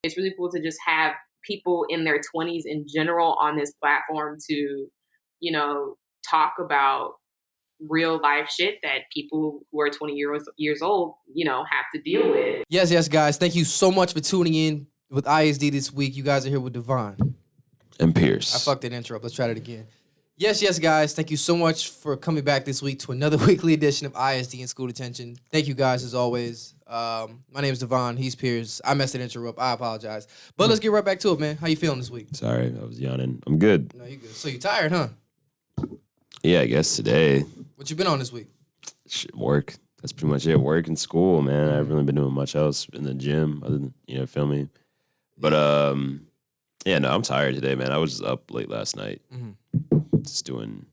It's really cool to just have people in their 20s in general on this platform to, talk about real life shit that people who are 20 years old, have to deal with. Yes, guys. Thank you so much for tuning in with ISD this week. You guys are here with Devonn and Pierce. I fucked that intro up. Let's try that again. Yes, guys. Thank you so much for coming back this week to another weekly edition of ISD and School Detention. Thank you guys as always. My name is Devonn. He's Pierce. I messed that intro up. I apologize. But let's get right back to it, man. How you feeling this week? Sorry, I was yawning. I'm good. No, you good. So you tired, huh? Yeah, I guess today. What you been on this week? Work. That's pretty much it. Work and school, man. I haven't really been doing much else in the gym other than, filming. But, yeah, no, I'm tired today, man. I was just up late last night. Just doing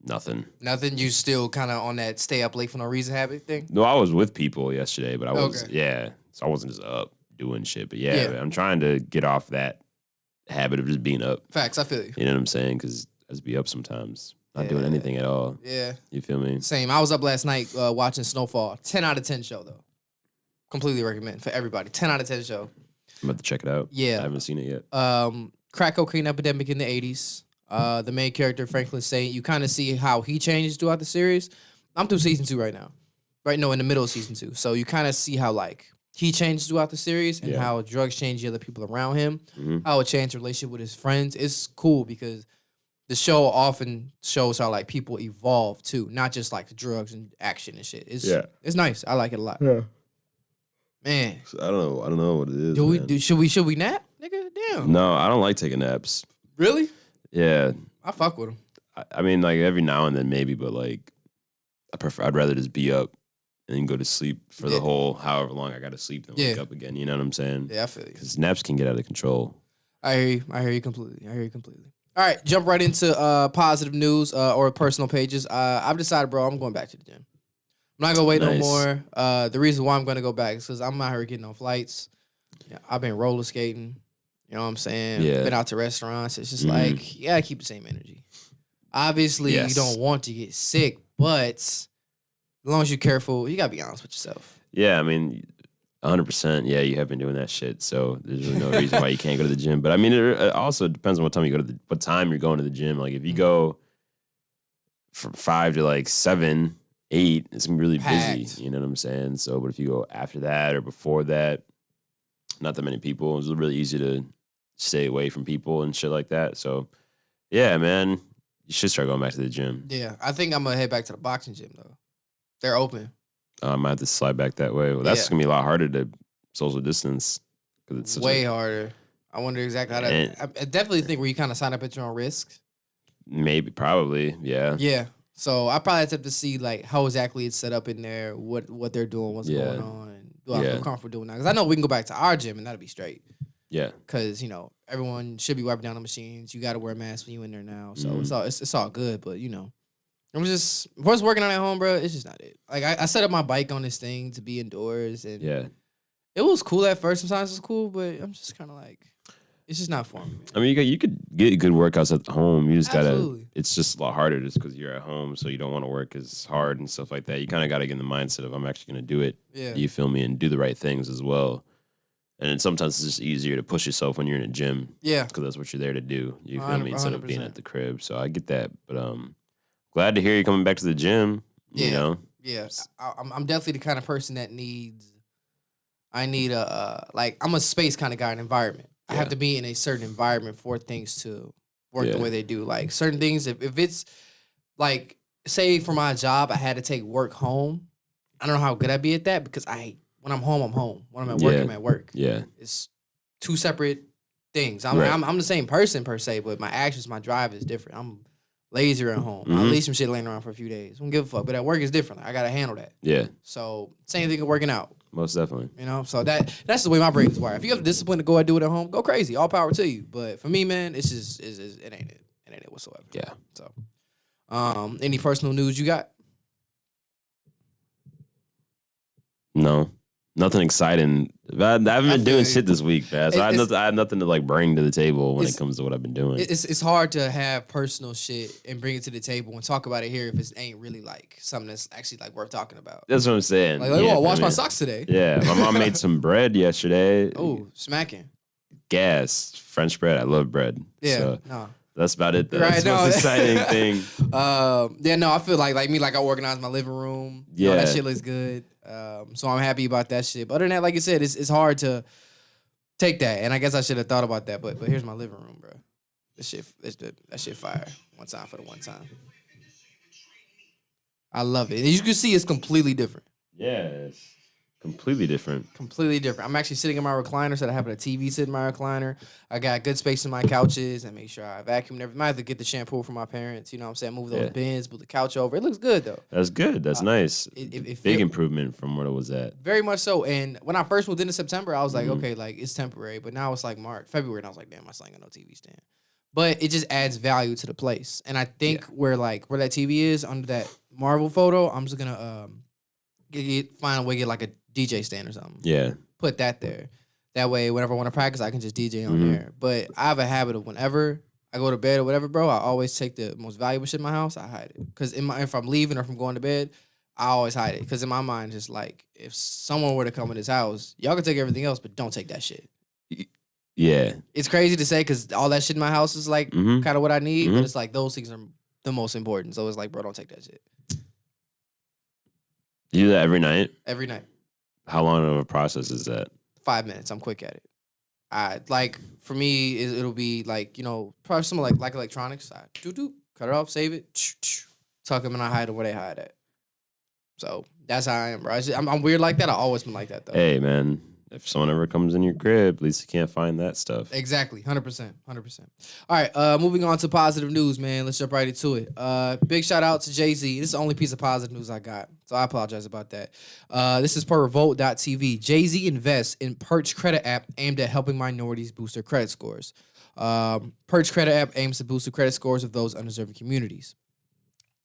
nothing. Nothing? You still kind of on that stay up late for no reason habit thing? No, I was with people yesterday, but I was, okay. So I wasn't just up doing shit. But yeah, man, I'm trying to get off that habit of just being up. Facts, I feel you. You know what I'm saying? Because I just be up sometimes, not doing anything at all. Yeah. You feel me? Same. I was up last night watching Snowfall. 10 out of 10 show, though. Completely recommend for everybody. 10 out of 10 show. I'm about to check it out. Yeah. I haven't seen it yet. Crack cocaine epidemic in the 80s. The main character, Franklin Saint, you kind of see how he changes throughout the series. I'm through season 2 right now. Right? No, in the middle of season 2. So you kind of see how, he changes throughout the series and how drugs change the other people around him, how it changed the relationship with his friends. It's cool because the show often shows how, people evolve, too. Not just, the drugs and action and shit. It's nice. I like it a lot. Yeah. Man. So I don't know what it is. Should we nap? Nigga, damn. No, I don't like taking naps. Really? Yeah. I fuck with them. I mean, every now and then maybe, but I'd rather just be up and go to sleep for the whole however long I got to sleep than wake up again. You know what I'm saying? Yeah, I feel you. Because naps can get out of control. I hear you completely. All right, jump right into positive news or personal pages. I've decided, bro, I'm going back to the gym. I'm not going to wait no more. The reason why I'm going to go back is because I'm out here getting on flights. Yeah, I've been roller skating. You know what I'm saying? Yeah. Been out to restaurants. It's just keep the same energy. Obviously, you don't want to get sick, but as long as you're careful, you got to be honest with yourself. Yeah, I mean, 100%. Yeah, you have been doing that shit, so there's really no reason why you can't go to the gym. But I mean, it also depends on what time you're going to the gym. If you go from 5 to 7, 8, it's gonna be really busy. You know what I'm saying? So, but if you go after that or before that, not that many people. It's really easy to stay away from people and shit like that. So, yeah, man, you should start going back to the gym. Yeah, I think I'm gonna head back to the boxing gym though. They're open. I might have to slide back that way. Well, that's gonna be a lot harder to social distance because it's way harder. I wonder exactly how that. I definitely think where you kind of sign up at your own risk. Maybe, probably, yeah. Yeah. So I probably have to see how exactly it's set up in there, what they're doing, what's going on, and do I feel comfortable doing that? Because I know we can go back to our gym and that'll be straight. Yeah. Because everyone should be wiping down the machines. You got to wear a mask when you in there now, so it's all good. But I'm just once working on at home, bro. It's just not it. I set up my bike on this thing to be indoors, and it was cool at first. Sometimes it's cool, but I'm just kind of it's just not for me. Man. I mean, you could get good workouts at home. You just gotta. It's just a lot harder just because you're at home, so you don't want to work as hard and stuff like that. You kind of got to get in the mindset of I'm actually gonna do it. Yeah. You feel me, and do the right things as well. And then sometimes it's just easier to push yourself when you're in a gym. Yeah. Because that's what you're there to do. You feel me? Instead of being at the crib. So I get that, but glad to hear you coming back to the gym. Yeah. You know. Yeah. I'm definitely the kind of person that I need I'm a space kind of guy, an environment. I have to be in a certain environment for things to work the way they do. Certain things, if it's say for my job, I had to take work home. I don't know how good I'd be at that because when I'm home, I'm home. When I'm at work, I'm at work. Yeah. It's two separate things. I'm the same person per se, but my actions, my drive is different. I'm lazier at home. I'll leave some shit laying around for a few days. I don't give a fuck. But at work, it's different. I got to handle that. Yeah. So same thing with working out. Most definitely. So that's the way my brain is wired. If you have the discipline to go and do it at home, go crazy. All power to you. But for me, man, it's just it ain't it. It ain't it whatsoever. Yeah. So, any personal news you got? No. Nothing exciting. I haven't been doing shit this week, man. So I have nothing to like bring to the table when it comes to what I've been doing. It's hard to have personal shit and bring it to the table and talk about it here if it ain't really like something that's actually like worth talking about. That's what I'm saying. Like, I wash my socks today. Yeah, my mom made some bread yesterday. Oh, smacking. Gas, French bread. I love bread. Yeah, so no. That's about it. That's the most exciting thing. I feel like I organized my living room. Yeah, that shit looks good. So I'm happy about that shit. But other than that, like I said, it's hard to take that. And I guess I should have thought about that. But here's my living room, bro. That shit fire. One time for the one time. I love it. And you can see it's completely different. Yes. Completely different. Completely different. I'm actually sitting in my recliner, so I have a TV sit in my recliner. I got good space in my couches and make sure I vacuum everything. I have to get the shampoo from my parents. You know what I'm saying? Move those bins, move the couch over. It looks good, though. That's good. That's nice. Big improvement from what it was at. Very much so. And when I first moved into September, I was like, okay, like it's temporary. But now it's like February, and I was like, damn, I still ain't got no TV stand. But it just adds value to the place. And I think where that TV is under that Marvel photo, I'm just gonna find a way to get like a DJ stand or something. Yeah. Put that there. That way, whenever I want to practice, I can just DJ on there. But I have a habit of whenever I go to bed or whatever, bro, I always take the most valuable shit in my house, I hide it. Because if I'm leaving or if I'm going to bed, I always hide it. Because in my mind, just like, if someone were to come in this house, y'all can take everything else, but don't take that shit. Yeah. It's crazy to say because all that shit in my house is like kind of what I need, but it's like those things are the most important. So it's like, bro, don't take that shit. You do that every night? Every night. How long of a process is that? 5 minutes. I'm quick at it. For me, it'll be like, probably something like electronics. I cut it off, save it, tuck them, and I hide them where they hide at. So that's how I am, bro. I'm weird like that. I've always been like that, though. Hey, man. If someone ever comes in your crib, at least you can't find that stuff. Exactly. 100%. All right. Moving on to positive news, man. Let's jump right into it. Big shout out to Jay-Z. This is the only piece of positive news I got, so I apologize about that. This is per Revolt.tv. Jay-Z invests in Perch credit app aimed at helping minorities boost their credit scores. Perch credit app aims to boost the credit scores of those undeserving communities.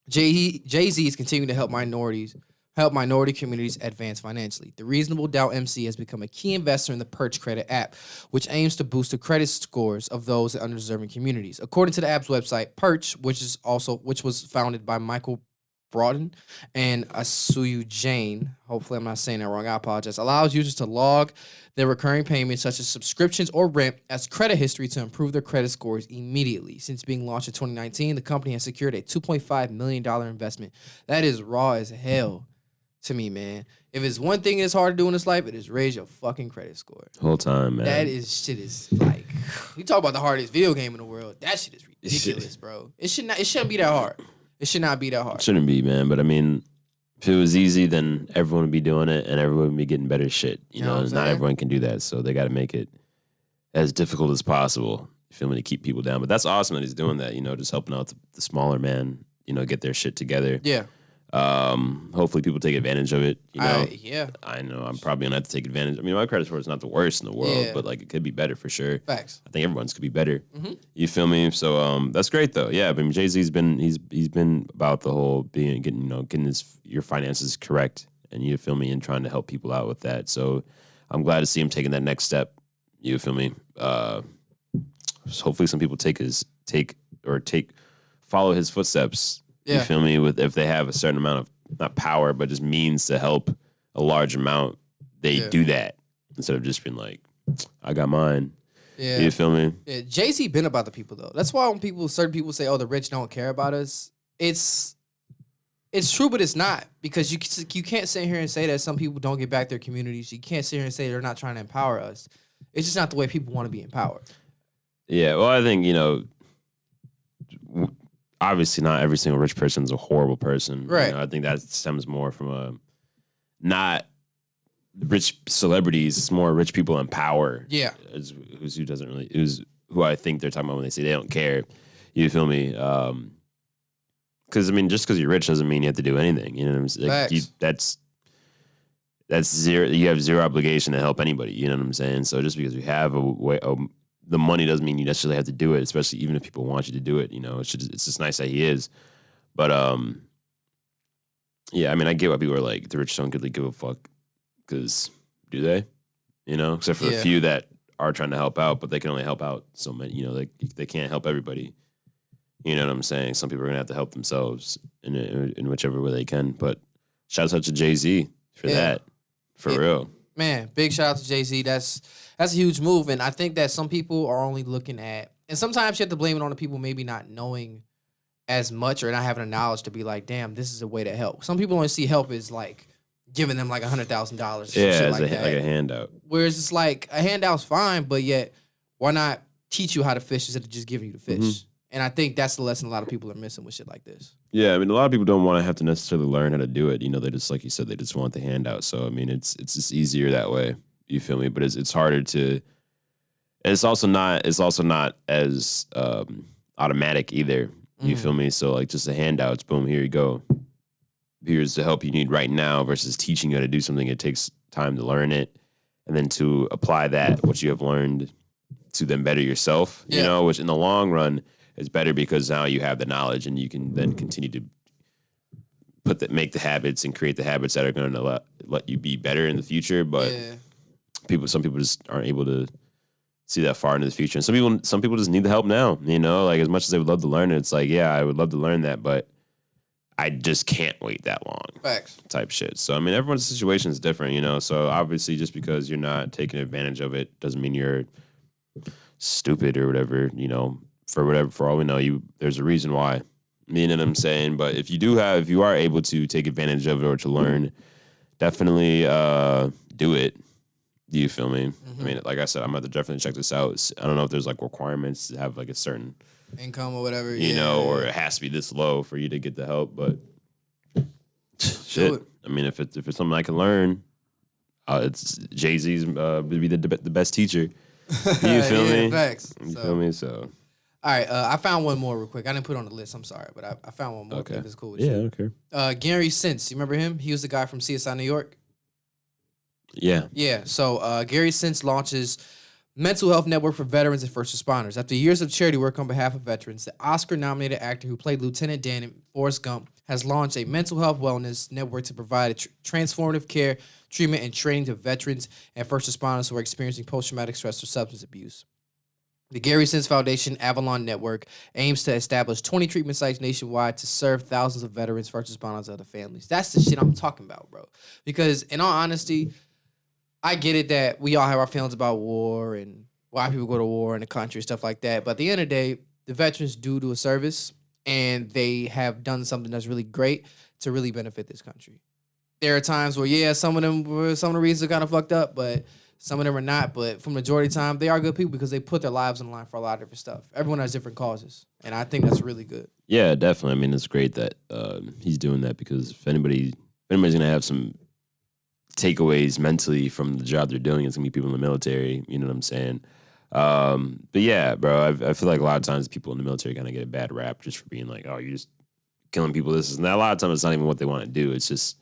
Jay-Z is continuing to help minority communities advance financially. The Reasonable Doubt MC has become a key investor in the Perch credit app, which aims to boost the credit scores of those in undeserving communities. According to the app's website, Perch, which was founded by Michael Broughton and Asuyu Jain, hopefully I'm not saying that wrong, I apologize, allows users to log their recurring payments such as subscriptions or rent as credit history to improve their credit scores immediately. Since being launched in 2019, the company has secured a $2.5 million investment. That is raw as hell. To me, man. If it's one thing that's hard to do in this life, it is raise your fucking credit score. Whole time, man. That shit is like, you talk about the hardest video game in the world. That shit is ridiculous, bro. It shouldn't be that hard. It should not be that hard. It shouldn't be, man. But I mean, if it was easy, then everyone would be doing it and everyone would be getting better shit. You know not everyone can do that. So they got to make it as difficult as possible. You feel me? To keep people down. But that's awesome that he's doing that, just helping out the smaller man, get their shit together. Yeah. Hopefully people take advantage of it. Yeah. I know I'm probably gonna have to take advantage. I mean, my credit score is not the worst in the world, but like it could be better for sure. Facts. I think everyone's could be better. You feel me? So that's great though. Yeah, I mean Jay-Z's been he's been about the whole getting your finances correct, and you feel me, and trying to help people out with that. So I'm glad to see him taking that next step. You feel me? Hopefully some people follow his footsteps. You feel me? If they have a certain amount of not power, but just means to help a large amount, they do that instead of just being like, I got mine. Yeah. You feel me? Yeah. Jay-Z been about the people though. That's why when certain people say, "Oh, the rich don't care about us," it's true, but it's not, because you can't sit here and say that some people don't get back their communities. You can't sit here and say they're not trying to empower us. It's just not the way people want to be empowered. Yeah. Well, I think obviously not every single rich person is a horrible person. Right. I think that stems more from not rich celebrities. It's more rich people in power. Yeah. Who I think they're talking about when they say they don't care. You feel me? Because I mean, just because you're rich doesn't mean you have to do anything. You know what I'm saying? Like, that's zero. You have zero obligation to help anybody. You know what I'm saying? So just because you have the money doesn't mean you necessarily have to do it, especially even if people want you to do it. It's just nice that he is. But yeah, I mean, I get why people are like, the rich don't really give a fuck, because do they? You know, except for the few that are trying to help out, but they can only help out so many. You know, they can't help everybody. You know what I'm saying? Some people are gonna have to help themselves in whichever way they can. But shout out to Jay-Z for that, for real. Man, big shout out to Jay-Z. That's a huge move, and I think that some people are only looking at, and sometimes you have to blame it on the people maybe not knowing as much or not having the knowledge to be like, damn, this is a way to help. Some people only see help as like giving them like $100,000. Yeah, as like a handout. Whereas it's like a handout's fine, but yet why not teach you how to fish instead of just giving you the fish? Mm-hmm. And I think that's the lesson a lot of people are missing with shit like this. Yeah, I mean, a lot of people don't want to have to necessarily learn how to do it. You know, they just, like you said, they just want the handout. So, I mean, it's just easier that way. You feel me? But it's harder to. It's also not as automatic either. You feel me? So, like, just the handouts, boom, here you go. Here's the help you need right now versus teaching you how to do something. It takes time to learn it and then to apply that, what you have learned, to then better yourself, you know, which in the long run is better because now you have the knowledge and you can then continue to make the habits and create the habits that are going to let you be better in the future. But some people just aren't able to see that far into the future. And some people just need the help now, you know, like as much as they would love to learn it, it's like, yeah, I would love to learn that, but I just can't wait that long. Facts. Type shit. So, I mean, everyone's situation is different, you know, so obviously just because you're not taking advantage of it doesn't mean you're stupid or whatever, you know, for all we know, there's a reason why. You know what I'm saying? But if you are able to take advantage of it or to learn, definitely do it. Do you feel me? Mm-hmm. I mean, like I said, I'm going to definitely check this out. I don't know if there's like requirements to have like a certain income or whatever, you know, or it has to be this low for you to get the help. But shit, I mean, if it's something I can learn, it's Jay-Z's be the best teacher. You feel me? Facts. You feel me? So. All right, I found one more real quick. I didn't put it on the list. I'm sorry, but I found one more. Okay. If it's cool with you. Okay. Gary Sinise, you remember him? He was the guy from CSI New York. Yeah. Yeah. So Gary Sinise launches Mental Health Network for Veterans and First Responders. After years of charity work on behalf of veterans, the Oscar-nominated actor who played Lieutenant Dan in Forrest Gump has launched a mental health wellness network to provide transformative care, treatment, and training to veterans and first responders who are experiencing post-traumatic stress or substance abuse. The Gary Sinise Foundation Avalon Network aims to establish 20 treatment sites nationwide to serve thousands of veterans, first responders, and other families. That's the shit I'm talking about, bro. Because in all honesty, I get it that we all have our feelings about war and why people go to war in the country, stuff like that. But at the end of the day, the veterans do a service, and they have done something that's really great to really benefit this country. There are times where, some of the reasons are kind of fucked up, but some of them are not. But for the majority of the time, they are good people because they put their lives on the line for a lot of different stuff. Everyone has different causes, and I think that's really good. Yeah, definitely. I mean, it's great that he's doing that because if anybody's going to have some takeaways mentally from the job they're doing, it's going to be people in the military. You know what I'm saying? But yeah, bro, I feel like a lot of times people in the military kind of get a bad rap just for being like, oh, you're just killing people. This and that. A lot of times it's not even what they want to do. It's just,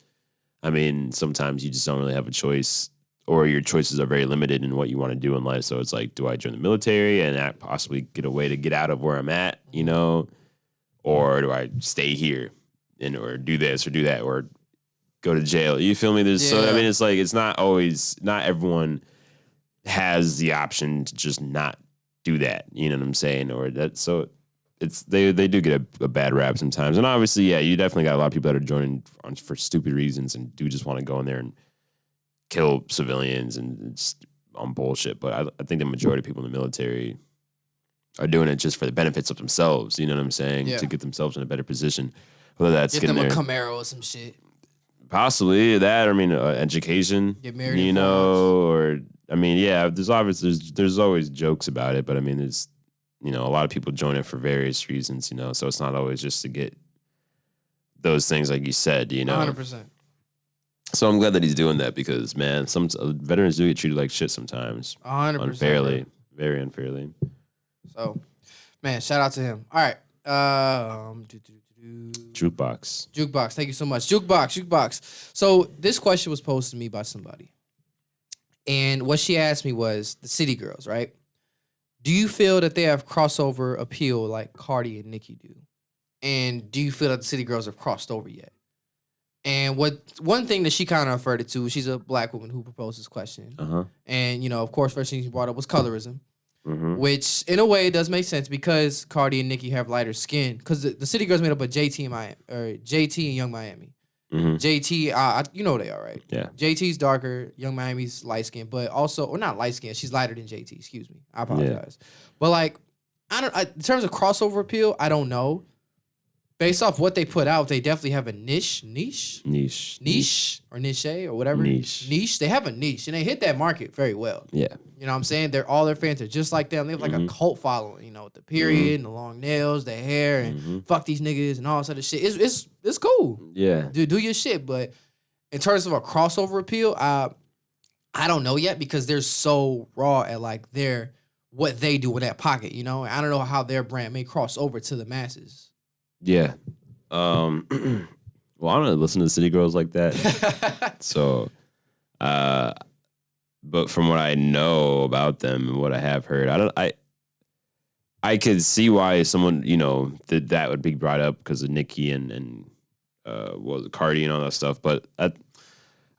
I mean, sometimes you just don't really have a choice, or your choices are very limited in what you want to do in life. So it's like, do I join the military and possibly get a way to get out of where I'm at, you know, or do I stay here or do this or do that or go to jail? You feel me? So I mean, it's like, it's not everyone has the option to just not do that. You know what I'm saying? Or that. So they do get a bad rap sometimes. And obviously, yeah, you definitely got a lot of people that are joining for stupid reasons and do just want to go in there and kill civilians and just on bullshit. But I think the majority of people in the military are doing it just for the benefits of themselves. You know what I'm saying? Yeah. To get themselves in a better position. Whether that's get them a Camaro or some shit. Possibly that. I mean, education. Get married. You know, or I mean, yeah. There's always jokes about it, but I mean, there's a lot of people join it for various reasons. You know, so it's not always just to get those things like you said. You know, 100%. So I'm glad that he's doing that because, man, some veterans do get treated like shit sometimes. 100%. Unfairly. Very unfairly. So, man, shout out to him. All right. Jukebox. Thank you so much. Jukebox. So this question was posed to me by somebody. And what she asked me was the City Girls, right? Do you feel that they have crossover appeal like Cardi and Nicki do? And do you feel that the City Girls have crossed over yet? And one thing that she kind of referred it to, she's a black woman who proposed this question. And, of course, first thing she brought up was colorism, which in a way does make sense because Cardi and Nicki have lighter skin. Because the City Girls made up of JT and Young Miami. JT, you know who they are, right? Yeah. JT's darker, Young Miami's light skin, but also, or not light skin, she's lighter than JT, excuse me. I apologize. But like, in terms of crossover appeal, I don't know. Based off what they put out, they definitely have a niche or whatever. Niche. They have a niche, and they hit that market very well. Yeah. You know what I'm saying? All their fans are just like them. They have like a cult following, with the period and the long nails, the hair, and fuck these niggas and all this other shit. It's cool. Yeah. Do your shit. But in terms of a crossover appeal, I don't know yet because they're so raw at like what they do in that pocket, I don't know how their brand may cross over to the masses. Yeah. Well, I don't listen to City Girls like that. So, but from what I know about them and what I have heard, I could see why someone, that would be brought up because of Nicki and Cardi and all that stuff. But I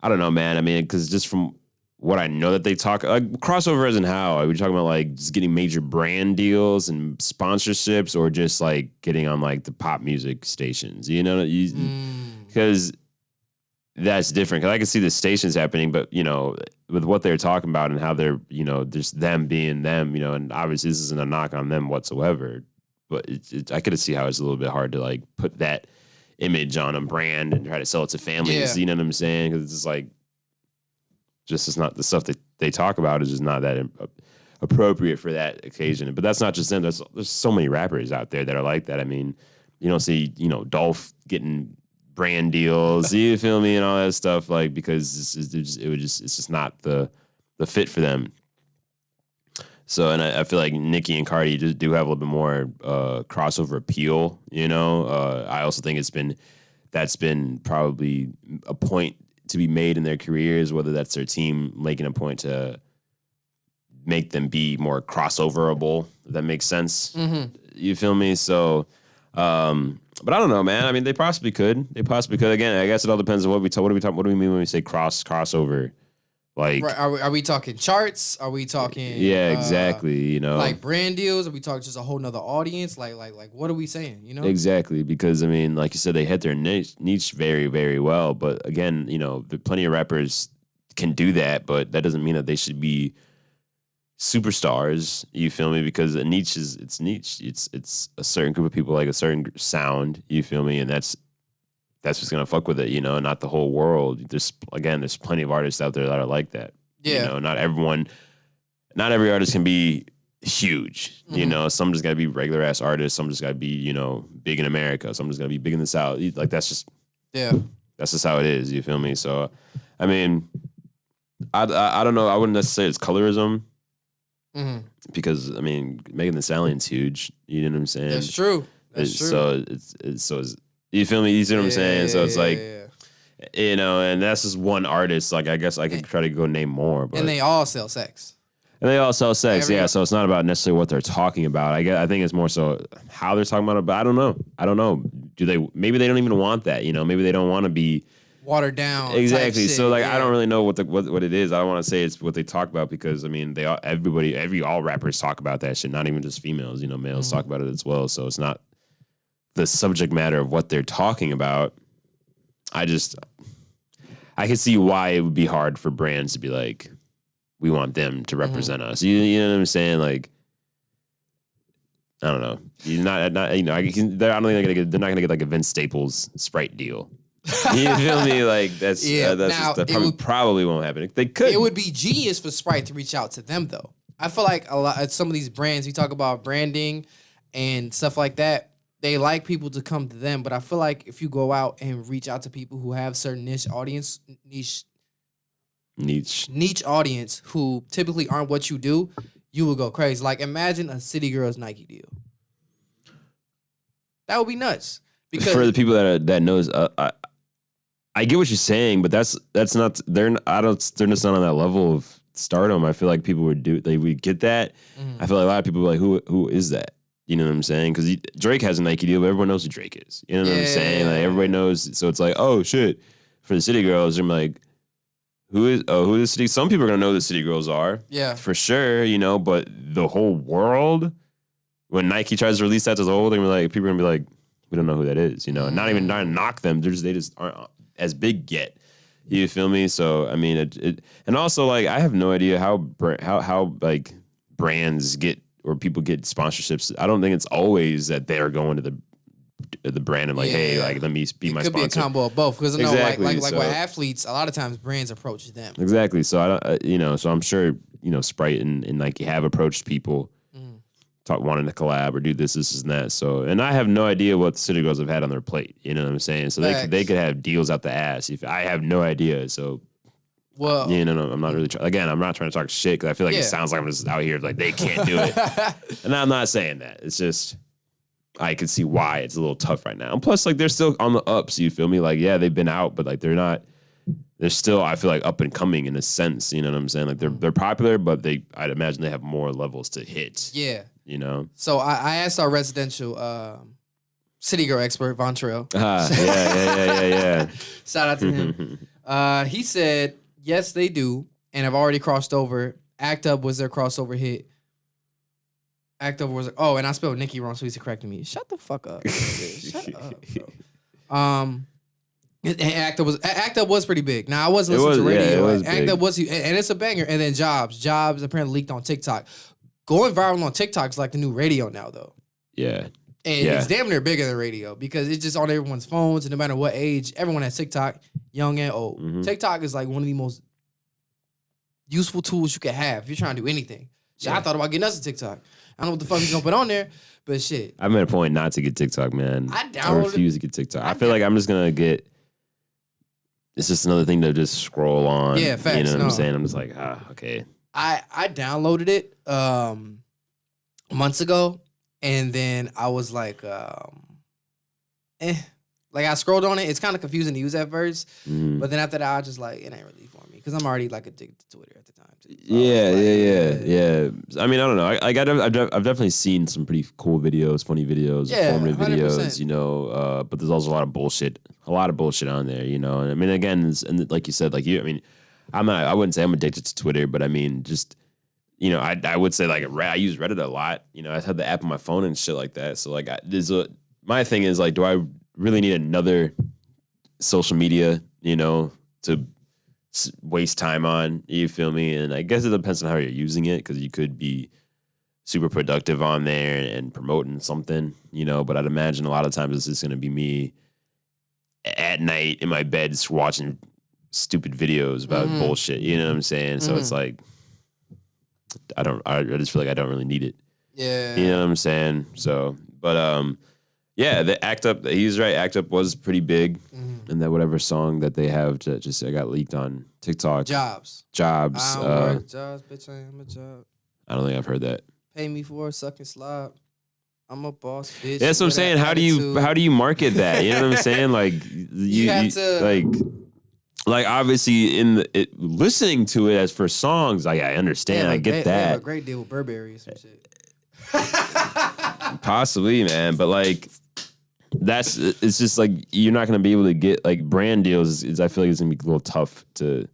don't know, man. I mean, because just from what I know that they talk, like crossover isn't how. Are we talking about like just getting major brand deals and sponsorships or just like getting on like the pop music stations? Because that's different. Because I can see the stations happening, but with what they're talking about and how they're, just them being them, and obviously this isn't a knock on them whatsoever. But I could see how it's a little bit hard to like put that image on a brand and try to sell it to families. Yeah. You know what I'm saying? Because it's just like, it's not the stuff that they talk about is just not that appropriate for that occasion. But that's not just them. There's so many rappers out there that are like that. I mean, you don't see, Dolph getting brand deals, you feel me, and all that stuff, like, because it's just not the fit for them. So, and I feel like Nicki and Cardi just do have a little bit more crossover appeal, I also think that's been probably a point to be made in their careers, whether that's their team making a point to make them be more crossoverable, if that makes sense. You feel me? So, but I don't know, man. I mean, they possibly could. Again, I guess it all depends on what do we mean when we say crossover? Like, right, are we talking charts? Are we talking? Yeah, exactly. Like brand deals? Are we talking just a whole nother audience? Like, what are we saying? Exactly, because I mean, like you said, they hit their niche very, very well. But again, plenty of rappers can do that, but that doesn't mean that they should be superstars. You feel me? Because a niche it's niche. It's a certain group of people like a certain sound. You feel me? And that's what's gonna fuck with it, not the whole world. There's plenty of artists out there that are like that. Yeah. Not every artist can be huge. Some just gotta be regular ass artists, some just gotta be, big in America, some just gotta be big in the South. Like that's just how it is, you feel me? So I mean, I don't know, I wouldn't necessarily say it's colorism. Because I mean Megan Thee Stallion's huge. You know what I'm saying? That's true. So it's you feel me? You see what I'm saying? So it's like, and that's just one artist. Like, I guess I could try to go name more. But. And they all sell sex. Yeah. So it's not about necessarily what they're talking about. I think it's more so how they're talking about it. But I don't know. Maybe they don't even want that. Maybe they don't want to be watered down. Exactly. So like, I don't really know what it is. I don't want to say it's what they talk about because I mean, all rappers talk about that shit. Not even just females. Males talk about it as well. So it's not the subject matter of what they're talking about. I can see why it would be hard for brands to be like, we want them to represent us. You know what I'm saying? Like, I don't know. They're not gonna get like a Vince Staples Sprite deal. You feel me? Like that probably won't happen. They could. It would be genius for Sprite to reach out to them though. I feel like some of these brands, we talk about branding and stuff like that. They like people to come to them, but I feel like if you go out and reach out to people who have certain niche audience who typically aren't what you do, you will go crazy. Like imagine a City Girls Nike deal. That would be nuts. Because for the people that knows, I get what you're saying, but that's not they're just not on that level of stardom. I feel like people would get that. I feel like a lot of people are like, who is that? You know what I'm saying? Because Drake has a Nike deal, but everyone knows who Drake is. You know what I'm saying? Like everybody knows. So it's like, oh shit, for the City Girls, I'm like, who is the City? Some people are gonna know who the City Girls are, Yeah, for sure, you know. But the whole world, when Nike tries to release that to the whole, they're gonna be like, people are gonna be like, we don't know who that is, you know. And not even trying to knock them, they just aren't as big yet. You feel me? So I mean, it and also like I have no idea how like brands get or people get sponsorships. I don't think it's always that they're going to the brand and like, hey, like let me be my sponsor. It could be a combo of both because Exactly, like so, with athletes, a lot of times brands approach them. Exactly. So I don't, you know, so I'm sure Sprite and Nike have approached people, wanting to collab or do this and that. So, and I have no idea what the City Girls have had on their plate. You know what I'm saying? So they could have deals out the ass. If I have no idea. So, well, you know, I'm not really again. I'm not trying to talk shit because I feel like it sounds like I'm just out here like they can't do it. And I'm not saying that. It's just I can see why it's a little tough right now. And plus, like they're still on the ups. You feel me? Like yeah, they've been out, but like they're not. They're still, I feel like, up and coming in a sense. You know what I'm saying? Like they're popular, but I'd imagine they have more levels to hit. Yeah. You know. So I asked our residential City Girl expert, Von Trill. Yeah. Shout out to him. He said, yes, they do, and have already crossed over. Act Up was their crossover hit. Act Up was, and I spelled Nikki wrong, so he's correcting me. Shut the fuck up. Shut up, bro. And Act Up was pretty big. Now I wasn't listening to radio. Yeah, Act Up was, and it's a banger. And then Jobs apparently leaked on TikTok. Going viral on TikTok is like the new radio now, though. Yeah. And it's damn near bigger than radio because it's just on everyone's phones, and no matter what age, everyone has TikTok, young and old. Mm-hmm. TikTok is like one of the most useful tools you can have if you're trying to do anything. So I thought about getting us a TikTok. I don't know what the fuck he's gonna put on there, but shit. I'm at a point not to get TikTok, man. I refuse to get TikTok. I feel like I'm just gonna get. It's just another thing to just scroll on. Yeah, facts. You know what I'm saying? I'm just like, okay. I downloaded it months ago, and then I was like, Like I scrolled on it. It's kind of confusing to use at first, but then after that, I just like it ain't really for me because I'm already like addicted to Twitter at the time. Too. So Yeah. I mean, I don't know. I've definitely seen some pretty cool videos, funny videos, informative 100%. Videos. You know, but there's also a lot of bullshit on there. You know, and I mean, again, and like you said, like you, I mean, I wouldn't say I'm addicted to Twitter, but I mean, just. You know, I would say like I use Reddit a lot. You know, I had the app on my phone and shit like that. So like, my thing is like, do I really need another social media? You know, to waste time on? You feel me? And I guess it depends on how you're using it because you could be super productive on there and promoting something. You know, but I'd imagine a lot of times it's just going to be me at night in my bed just watching stupid videos about bullshit. You know what I'm saying? So it's like. I just feel like I don't really need it. Yeah. You know what I'm saying? So, but yeah, the Act Up, he's right. Act Up was pretty big. And that whatever song that they have just got leaked on TikTok. Jobs. I don't work jobs, bitch, I am a job. I don't think I've heard that. Pay me for a sucking slob. I'm a boss, bitch. Yeah, that's what I'm saying. How do you market that? You know what I'm saying? Like you have to like obviously listening to it as for songs, like I understand, I get that. They have a great deal with Burberry or some shit. Possibly, man, but like it's just like you're not gonna be able to get like brand deals. I feel like it's gonna be a little tough to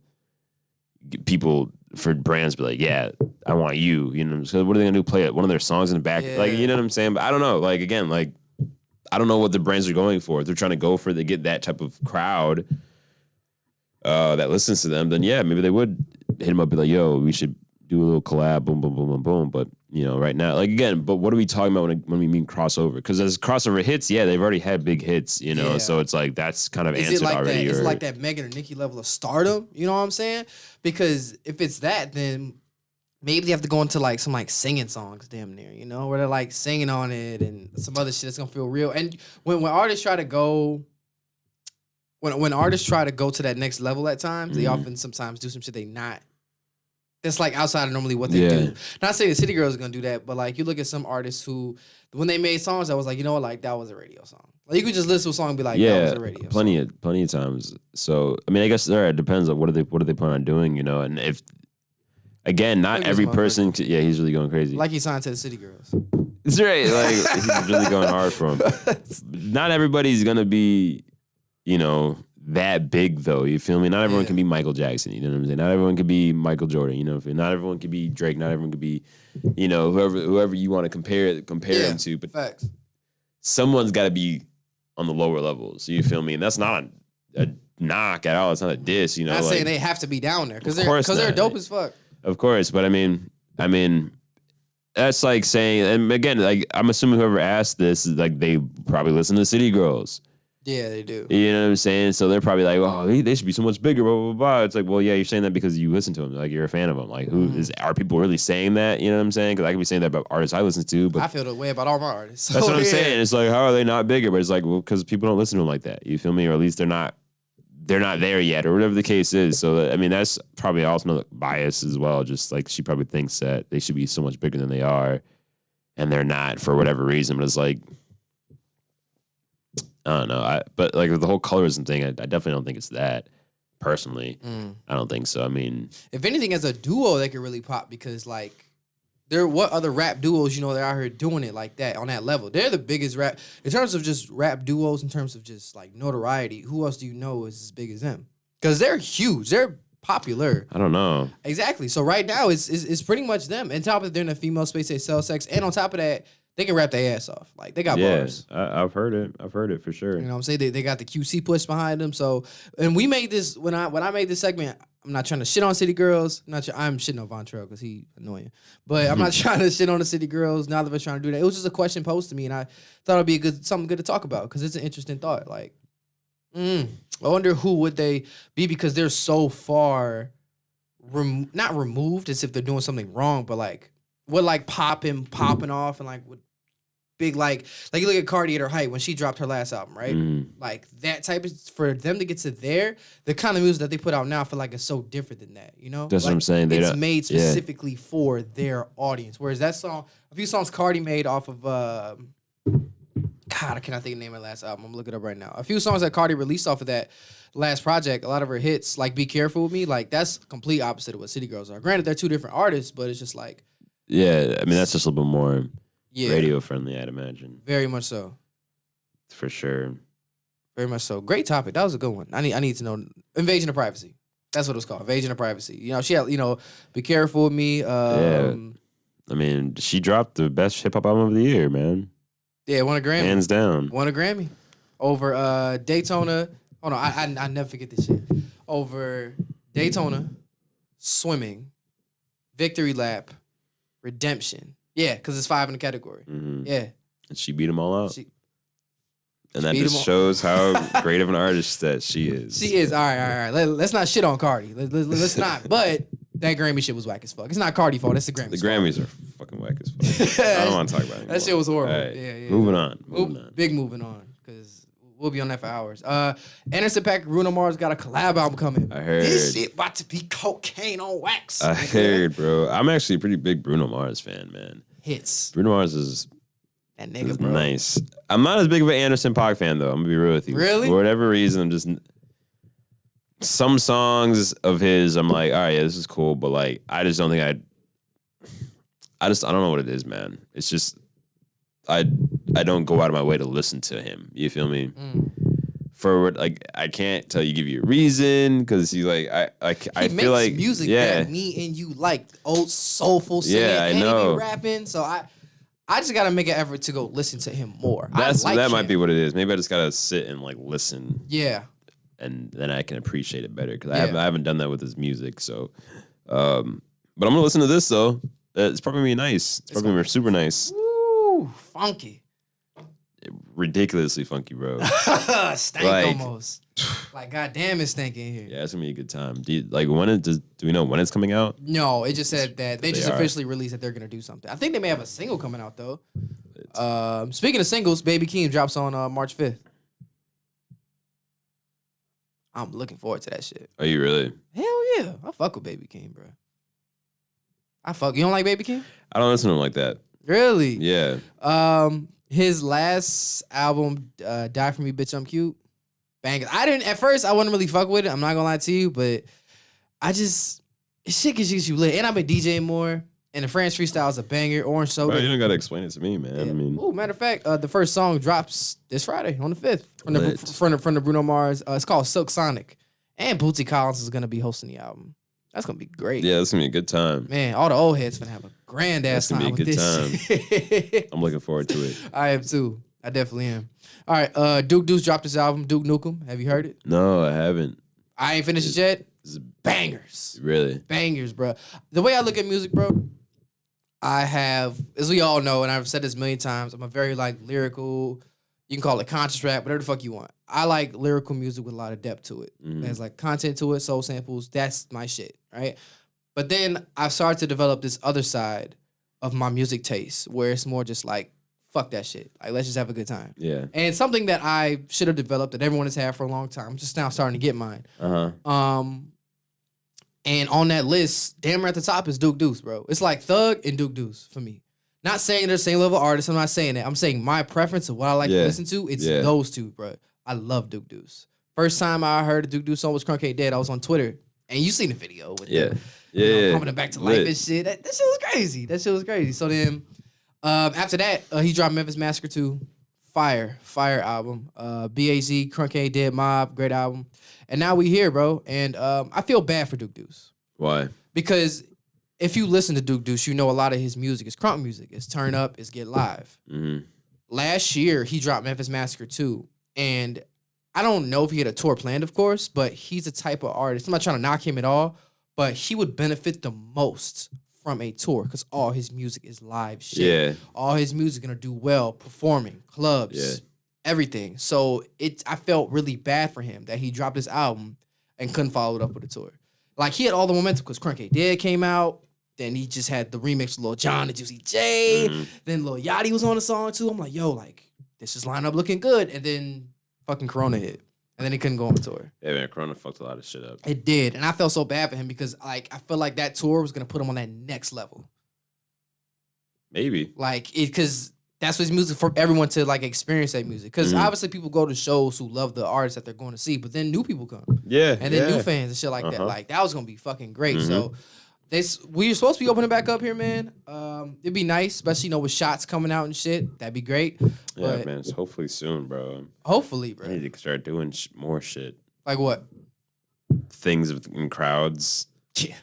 get people for brands to be like, yeah, I want you. You know, so what are they gonna do? Play one of their songs in the back, like you know what I'm saying? But I don't know. Like again, like I don't know what the brands are going for. If they're trying to go for they get that type of crowd. That listens to them, then yeah, maybe they would hit him up, be like, "Yo, we should do a little collab, boom, boom, boom, boom, boom." But you know, right now, like again, but what are we talking about when we mean crossover? Because as crossover hits, yeah, they've already had big hits, you know. So it's like that's kind of answered already. It's like that Megan or Nicki level of stardom. You know what I'm saying? Because if it's that, then maybe they have to go into like some like singing songs, damn near, you know, where they're like singing on it and some other shit that's gonna feel real. And when artists try to go. When artists try to go to that next level at times, they often sometimes do some shit that's like outside of normally what they do. Not saying the City Girls are gonna do that, but like you look at some artists who, when they made songs, I was like, you know what, like that was a radio song. Like you could just listen to a song and be like, that was a radio song. Plenty of times. So I mean, I guess it depends on what do they plan on doing, you know, and if again, not every person. He's really going crazy. Like he signed to the City Girls. That's right. Like he's really going hard for him. Not everybody's gonna be. You know, that big though. You feel me? Not everyone can be Michael Jackson. You know what I'm saying? Not everyone can be Michael Jordan. You know, not everyone can be Drake. Not everyone can be, you know, whoever you want to compare them to. But facts. Someone's got to be on the lower levels. You feel me? And that's not a knock at all. It's not a diss. You know, Not like, saying they have to be down there because they're dope as fuck. Of course, but I mean, that's like saying, and again, like I'm assuming whoever asked this is like they probably listen to City Girls. Yeah, they do. You know what I'm saying? So they're probably like, oh, they should be so much bigger, blah, blah, blah. It's like, well, yeah, you're saying that because you listen to them. Like, you're a fan of them. Like, are people really saying that? You know what I'm saying? Because I could be saying that about artists I listen to, but I feel the way about all my artists. That's what I'm saying. It's like, how are they not bigger? But it's like, well, because people don't listen to them like that. You feel me? Or at least they're not there yet, or whatever the case is. So, I mean, that's probably also another bias as well. Just like she probably thinks that they should be so much bigger than they are, and they're not for whatever reason. But it's like, I don't know. But like the whole colorism thing, I definitely don't think it's that. Personally, I don't think so. I mean, if anything, as a duo, they could really pop because like, what other rap duos they're out here doing it like that on that level? They're the biggest rap in terms of just rap duos. In terms of just like notoriety, who else do you know is as big as them? Because they're huge. They're popular. I don't know exactly. So right now, it's pretty much them. And top of that, they're in the female space. They sell sex, and on top of that, they can rap their ass off. Like, they got bars. I've heard it for sure. You know what I'm saying? They got the QC push behind them. So, and we made this, when I made this segment, I'm not trying to shit on City Girls. I'm shitting on Von Trell because he annoying. But I'm not trying to shit on the City Girls. Neither of us trying to do that. It was just a question posed to me, and I thought it'd be something good to talk about because it's an interesting thought. Like, I wonder who would they be because they're so far, not removed as if they're doing something wrong, but like, what like popping off and like with big like you look at Cardi at her height when she dropped her last album, right? Like that type of, for them to get to there, the kind of music that they put out now, I feel like it's so different than that, you know? That's like, what I'm saying. It's made specifically for their audience. Whereas that song, a few songs Cardi made off of God, I cannot think of the name of the last album. I'm looking it up right now. A few songs that Cardi released off of that last project, a lot of her hits, like Be Careful With Me, like that's complete opposite of what City Girls are. Granted, they're two different artists, but it's just like, yeah, I mean, that's just a little bit more radio friendly, I'd imagine. Very much so. For sure. Very much so. Great topic. That was a good one. I need to know. Invasion of privacy. That's what it's called. Invasion of privacy. You know, she had, Be Careful With Me. Yeah. I mean, she dropped the best hip hop album of the year, man. Yeah, won a Grammy. Hands down. Won a Grammy. Over Daytona. Hold on, I never forget this shit. Over Daytona, Swimming, Victory Lap, Redemption. Yeah, because it's 5 in the category. Yeah. And she beat them all out. And that just shows how great of an artist that she is. She is. All right. Let's not shit on Cardi. Let's not. But that Grammy shit was whack as fuck. It's not Cardi's fault. It's the Grammys. The Grammys are fucking whack as fuck. I don't want to talk about it anymore. That shit was horrible. Right. Yeah. Moving on. Big moving on. Because we'll be on that for hours. Anderson .Paak and Bruno Mars got a collab album coming. I heard. This shit about to be cocaine on wax. I heard, bro. I'm actually a pretty big Bruno Mars fan, man. Hits. Bruno Mars is that nigga, bro. Nice. I'm not as big of an Anderson .Paak fan, though. I'm going to be real with you. Really? For whatever reason, I'm just... Some songs of his, I'm like, all right, yeah, this is cool, but like, I just don't think I don't know what it is, man. It's just, I don't go out of my way to listen to him. You feel me? For like, I can't give you a reason because he like, I feel like music that me and you like, old soulful singing, and he be rapping. So I just gotta make an effort to go listen to him more. That might be what it is. Maybe I just gotta sit and like listen. Yeah. And then I can appreciate it better because I haven't done that with his music. So, but I'm gonna listen to this though. It's probably gonna be nice. It's probably gonna be super nice. Woo, funky. Ridiculously funky, bro. Stank almost. Like, goddamn, it's stinking here. Yeah, it's gonna be a good time. Do we know when it's coming out? No, it just said that they just officially released that they're gonna do something. I think they may have a single coming out though. Speaking of singles, Baby Keem drops on March 5th. I'm looking forward to that shit. Are you really? Hell yeah. I fuck with Baby Keem, bro. You don't like Baby Keem? I don't listen to him like that. Really? Yeah. His last album, Die For Me, Bitch, I'm Cute. Bang. At first, I wasn't really fuck with it. I'm not gonna lie to you, but shit gets you lit. And I've been DJing more. And the French freestyle is a banger. Orange Soda. Bro, you don't gotta explain it to me, man. Yeah. I mean, Matter of fact, the first song drops this Friday on the 5th from the Bruno Mars. It's called Silk Sonic, and Bootsy Collins is gonna be hosting the album. That's gonna be great. yeah, it's gonna be a good time. Man, all the old heads gonna have a grand ass time. That's gonna be a good time. I'm looking forward to it. I am too. I definitely am. All right, Duece dropped his album, Duke Nukem. Have you heard it? No, I haven't. I ain't finished it yet. Bangers. Really? Bangers, bro. The way I look at music, bro, I have, as we all know, and I've said this a million times, I'm a very like lyrical, you can call it conscious rap, whatever the fuck you want. I like lyrical music with a lot of depth to it. There's like content to it, soul samples. That's my shit, right? But then I started to develop this other side of my music taste where it's more just like, fuck that shit. Like, let's just have a good time. Yeah. And it's something that I should have developed that everyone has had for a long time. I'm just now starting to get mine. And on that list, damn near at the top is Duke Duece, bro. It's like Thug and Duke Duece for me. Not saying they're the same level artists. I'm not saying that. I'm saying my preference of what I like to listen to, it's those two, bro. I love Duke Duece. First time I heard a Duke Duece song was Crunk Ain't Dead. I was on Twitter. And you seen the video with them, pumping it back to life and shit. That shit was crazy. That shit was crazy. So then, after that, he dropped Memphis Massacre 2. Fire album. BAZ, Crunk Ain't Dead, Mob, great album. And now we here, bro. And I feel bad for Duke Duece. Why? Because if you listen to Duke Duece, you know a lot of his music is crunk music. It's Turn Up, it's Get Live. Last year, he dropped Memphis Massacre 2. And I don't know if he had a tour planned, of course, but he's the type of artist. I'm not trying to knock him at all, but he would benefit the most from a tour because all his music is live shit. Yeah. All his music gonna do well performing, clubs, everything. So I felt really bad for him that he dropped his album and couldn't follow it up with a tour. Like, he had all the momentum because Crunk Ain't Dead came out. Then he just had the remix with Lil Jon and Juicy J. Then Lil Yachty was on the song too. I'm like, yo, like, this is line up looking good. And then fucking Corona hit. And then he couldn't go on tour. Yeah, man, Corona fucked a lot of shit up. It did. And I felt so bad for him because, like, I feel like that tour was going to put him on that next level. Maybe. Like, because that's what his music for everyone to, like, experience that music. Because obviously people go to shows who love the artists that they're going to see, but then new people come. Yeah. And then new fans and shit like that. Like, that was going to be fucking great. So, we're supposed to be opening back up here, man. It'd be nice, especially, with shots coming out and shit. That'd be great. Yeah, But man. It's hopefully soon, bro. hopefully, bro. I need to start doing more shit. Like what? Things in crowds. Yeah.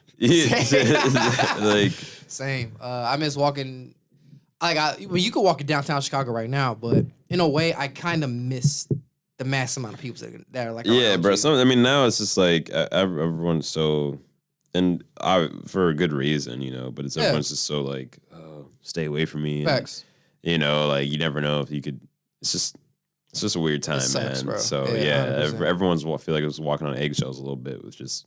Like, Same. I miss walking. You could walk in downtown Chicago right now, but in a way, I kind of miss the mass amount of people that are like. yeah, bro. you. Now it's just like everyone's so, and for a good reason, but it's everyone's just so like, oh, stay away from me. Facts. And, like, you never know if you could. It's just a weird time, sucks, man. bro. So Yeah, 100%. everyone's feel like it was walking on eggshells a little bit with just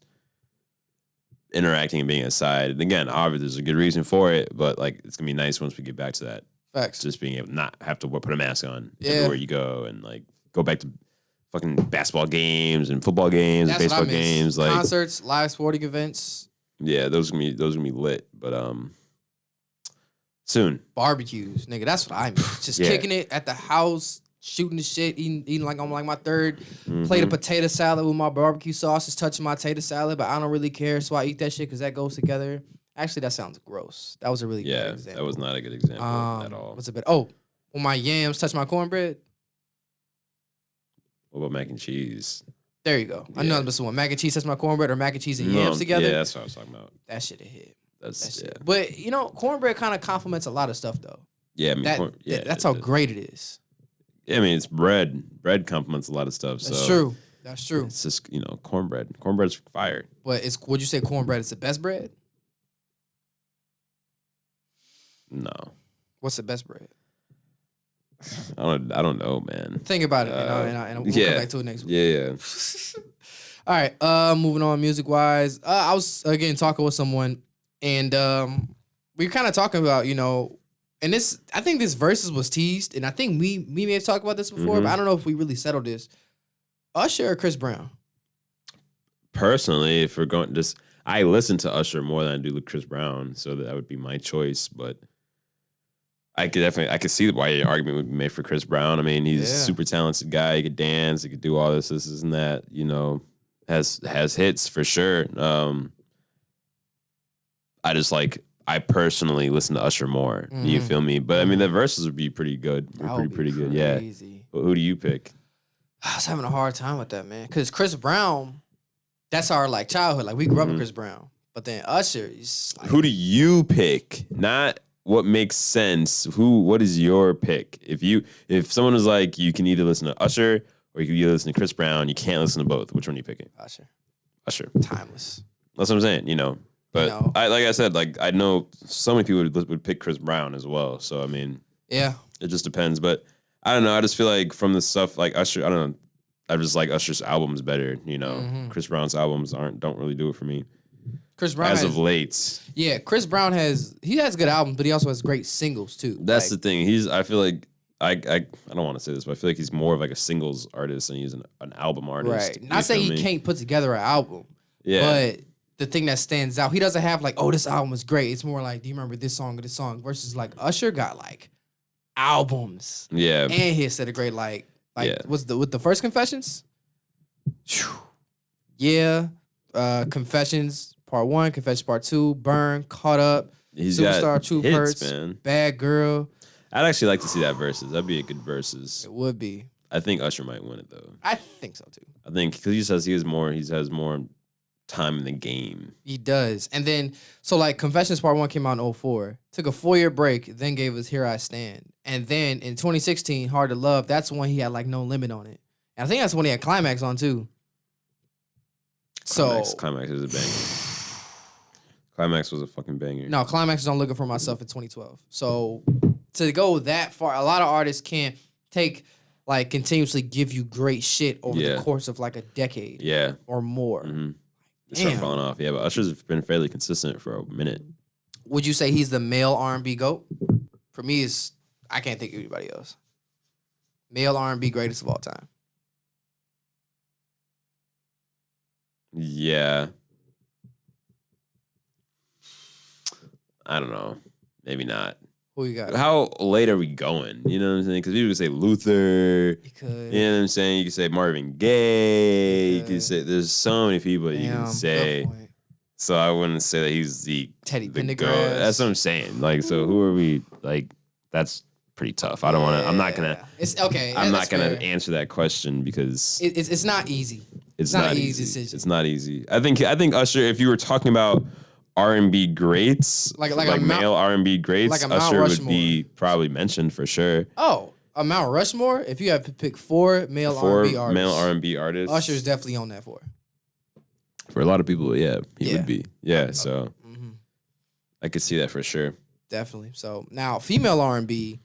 interacting and being inside. And again, obviously there's a good reason for it, but like, it's gonna be nice once we get back to that. Facts. Just being able to not have to put a mask on Yeah. everywhere you go, and like go back to fucking basketball games and football games and That's what I baseball miss. games, like Concerts, live sporting events, yeah, those are gonna be lit. But soon. barbecues, nigga. That's what I miss. Just kicking it at the house, shooting the shit, eating like I'm like my third plate of potato salad with my barbecue sauce is touching my tater salad, but I don't really care, so I eat that shit because that goes together. Actually, that sounds gross. That was a really bad example. That was not a good example at all. What's a bit? Oh, when my yams touch my cornbread. What about mac and cheese? There you go. I know this one. Mac and cheese touch my cornbread, or mac and cheese and No, yams together. Yeah, that's what I was talking about. That shit a hit. That's yeah. But cornbread kind of complements a lot of stuff though. Yeah, I mean, that's how great it is. Yeah, I mean, it's bread. Bread complements a lot of stuff. That's true. That's true. It's just cornbread. Cornbread's fire. But would you say cornbread is the best bread? No. What's the best bread? I don't know, man. Think about it, and we'll come back to it next week. Yeah. All right. Moving on, music wise. I was again talking with someone, and we were kind of talking about, and this. I think this versus was teased, and I think we may have talked about this before, but I don't know if we really settled this. Usher or Chris Brown? Personally, if we're going I listen to Usher more than I do Chris Brown, so that would be my choice. But I could see why your argument would be made for Chris Brown. I mean, he's a super talented guy. He could dance. He could do all this and that. Has hits for sure. I personally listen to Usher more. You feel me? But I mean, the verses would be pretty good. Pretty good. Yeah. But who do you pick? I was having a hard time with that, man. Because Chris Brown, that's our like childhood. Like we grew up with Chris Brown. But then Usher is like, who do you pick? Not what makes sense. What is your pick? If someone was like, you can either listen to Usher or you can either listen to Chris Brown, you can't listen to both. Which one are you picking? Usher. Timeless. That's what I'm saying, But like I said, like I know so many people would pick Chris Brown as well. So I mean, yeah, it just depends. But I don't know. I just feel like from the stuff like Usher, I don't know. I just like Usher's albums better. Chris Brown's albums don't really do it for me. Chris Brown of late. Yeah, Chris Brown has good albums, but he also has great singles too. That's the thing. I feel like I don't want to say this, but I feel like he's more of like a singles artist and he's an album artist. Right. Not saying he can't put together an album. Yeah. But the thing that stands out, he doesn't have like, oh, this album is great. It's more like, do you remember this song or this song? Versus like Usher got like albums. Yeah. And hits that are great. Like with the first Confessions? Yeah. Confessions Part 1, Confessions Part 2, Burn, Caught Up, He's Superstar, True Perch, Bad Girl. I'd actually like to see that versus. That'd be a good versus. It would be. I think Usher might win it though. I think so too. I think because he says he has more time in the game. He does. And then so like Confessions Part 1 came out in 2004. Took a 4-year break, then gave us Here I Stand. And then in 2016, Hard to Love, that's when he had like No Limit on it. And I think that's when he had Climax on too. Climax is a banger. Climax was a fucking banger. No, Climax is on Looking for Myself in 2012. So to go that far, a lot of artists can't continuously give you great shit over the course of like a decade. Yeah. Or more. Mm-hmm. They start falling off. Yeah, but Usher's been fairly consistent for a minute. Would you say he's the male R&B GOAT? For me, I can't think of anybody else. Male R&B greatest of all time. Yeah. I don't know. Maybe not. Who you got? How late are we going? You know what I'm saying? Because people could say Luther. You could. You know what I'm saying? You could say Marvin Gaye. You could say there's so many people you can say. So I wouldn't say that he's the Teddy Pendergrass. That's what I'm saying. Like, so who are we? Like, that's pretty tough. I don't want to. I'm not gonna. It's okay. I'm not gonna answer that question because it's not easy. It's not an easy decision. It's not easy. I think Usher. If you were talking about R&B greats, like male R&B greats, like Usher would be probably mentioned for sure. Oh, a Mount Rushmore? If you have to pick four male R&B artists, Usher is definitely on that four. For a lot of people, yeah, he would be. Yeah, so I could see that for sure. Definitely. So now, female R&B,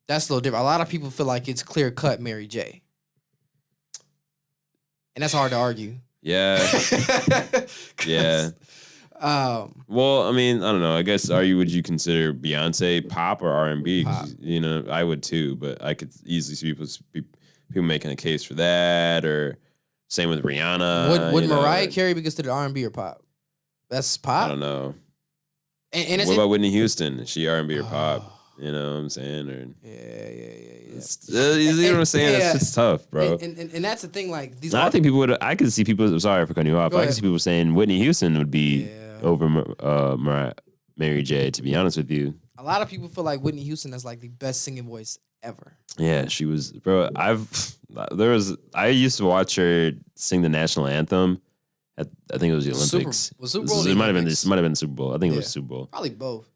that's a little different. A lot of people feel like it's clear cut Mary J. And that's hard to argue. Yeah. Yeah. Well, I mean, I don't know. I guess would you consider Beyonce pop or R&B? You know, I would too, but I could easily see people making a case for that, or same with Rihanna. Would Mariah Carey be considered R&B or pop? That's pop. I don't know. And what about Whitney Houston? Is she R&B or pop? You know what I'm saying? Or yeah. You know what I'm saying? That's just tough, bro. And that's the thing. Like these, I think people would. I could see people. Sorry for cutting you off. I could see people saying Whitney Houston would be over Mary J. To be honest with you, a lot of people feel like Whitney Houston has like the best singing voice ever. Yeah, she was, bro. I used to watch her sing the national anthem. I think it was the Olympics. It might have been the Super Bowl. I think it was Super Bowl. Probably both.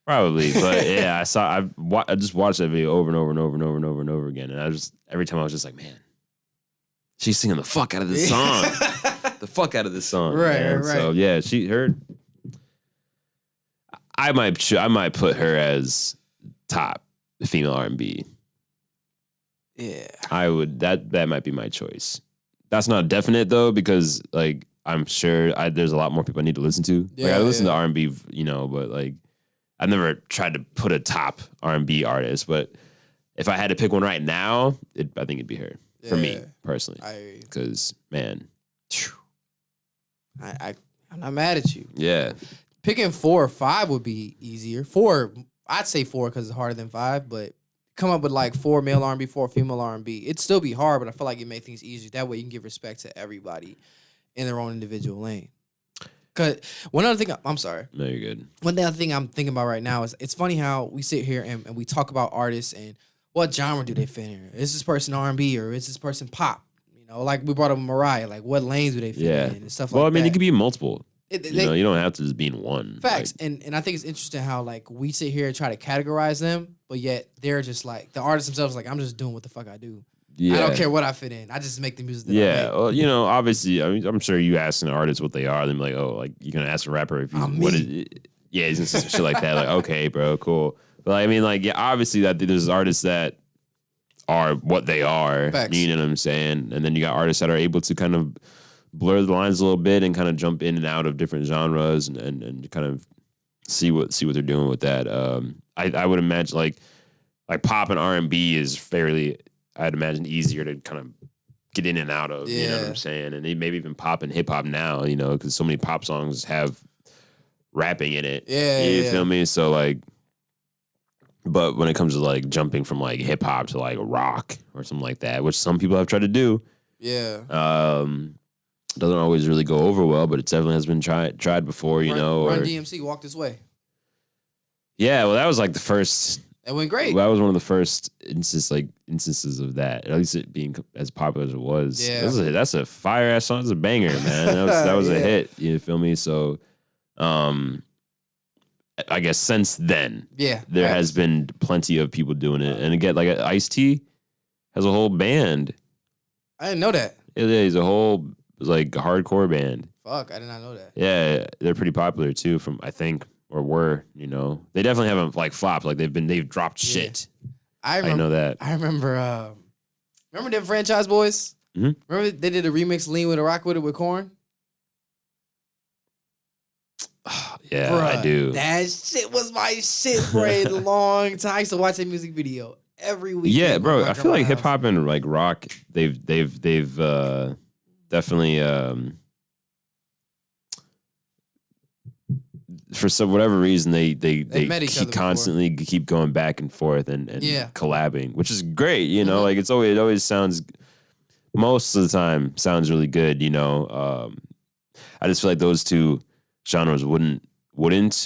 Probably, but yeah, I just watched that video over and over and over and over and over and over again, and every time I was just like, man, she's singing the fuck out of this song, right, man. Right. So yeah, I might put her as top female R&B. Yeah, I would. That might be my choice. That's not definite though, because like I'm sure there's a lot more people I need to listen to. Like I listen to R&B, but like. I've never tried to put a top R&B artist, but if I had to pick one right now, I think it'd be her for me personally. Because man, I'm not mad at you. Yeah, picking 4 or 5 would be easier. 4, I'd say 4 because it's harder than 5. But come up with like 4 male R&B, 4 female R&B. It'd still be hard, but I feel like it made things easier. That way, you can give respect to everybody in their own individual lane. Cause one other thing, I'm sorry. No, you're good. One other thing I'm thinking about right now is it's funny how we sit here and we talk about artists and what genre do they fit in? Is this person R&B or is this person pop? You know, like we brought up Mariah, like what lanes do they fit in and stuff like that. Well, I mean, it could be multiple. You you don't have to just be in one. Facts. And I think it's interesting how like we sit here and try to categorize them, but yet they're just like the artists themselves like I'm just doing what the fuck I do. Yeah. I don't care what I fit in. I just make the music that I make. Well, you know, obviously, I mean, I'm sure you ask an artist what they are, they're like, oh, like you're gonna ask a rapper if you he's in some shit like that. Like, okay, bro, cool. But I mean, like, obviously that there's artists that are what they are. Facts. You know what I'm saying? And then you got artists that are able to kind of blur the lines a little bit and kind of jump in and out of different genres and kind of see what they're doing with that. I would imagine like pop and R&B is fairly, I'd imagine, easier to kind of get in and out of. You know what I'm saying? And maybe even pop and hip hop now, you know, because so many pop songs have rapping in it. You feel me? So like, but when it comes to like jumping from like hip hop to like rock or something like that, which some people have tried to do, doesn't always really go over well, but it definitely has been tried before, you know. Run DMC, Walk This Way. Yeah, well, that was like the first. It went great. That was one of the first instances of that. At least it being as popular as it was. Yeah, that's a fire ass song. It's a banger, man. That was a hit. You feel me? So, I guess since then, there has been plenty of people doing it. And again, like Ice-T has a whole band. I didn't know that. Yeah, he's a whole like hardcore band. Fuck, I did not know that. Yeah, they're pretty popular too. From I think. Or were, you know, they definitely haven't like flopped. Like they've dropped shit. I know that. I remember. Remember them Franchise Boys? Mm-hmm. Remember they did a remix "Lean with a Rock with It" with Korn. Yeah, bruh, I do. That shit was my shit for a long time. I used to watch that music video every week. Yeah, bro. I feel like hip hop and like rock, they've definitely. For some whatever reason, they constantly keep going back and forth and collabing, which is great. You know, like it always sounds, most of the time sounds really good. You know, I just feel like those two genres wouldn't.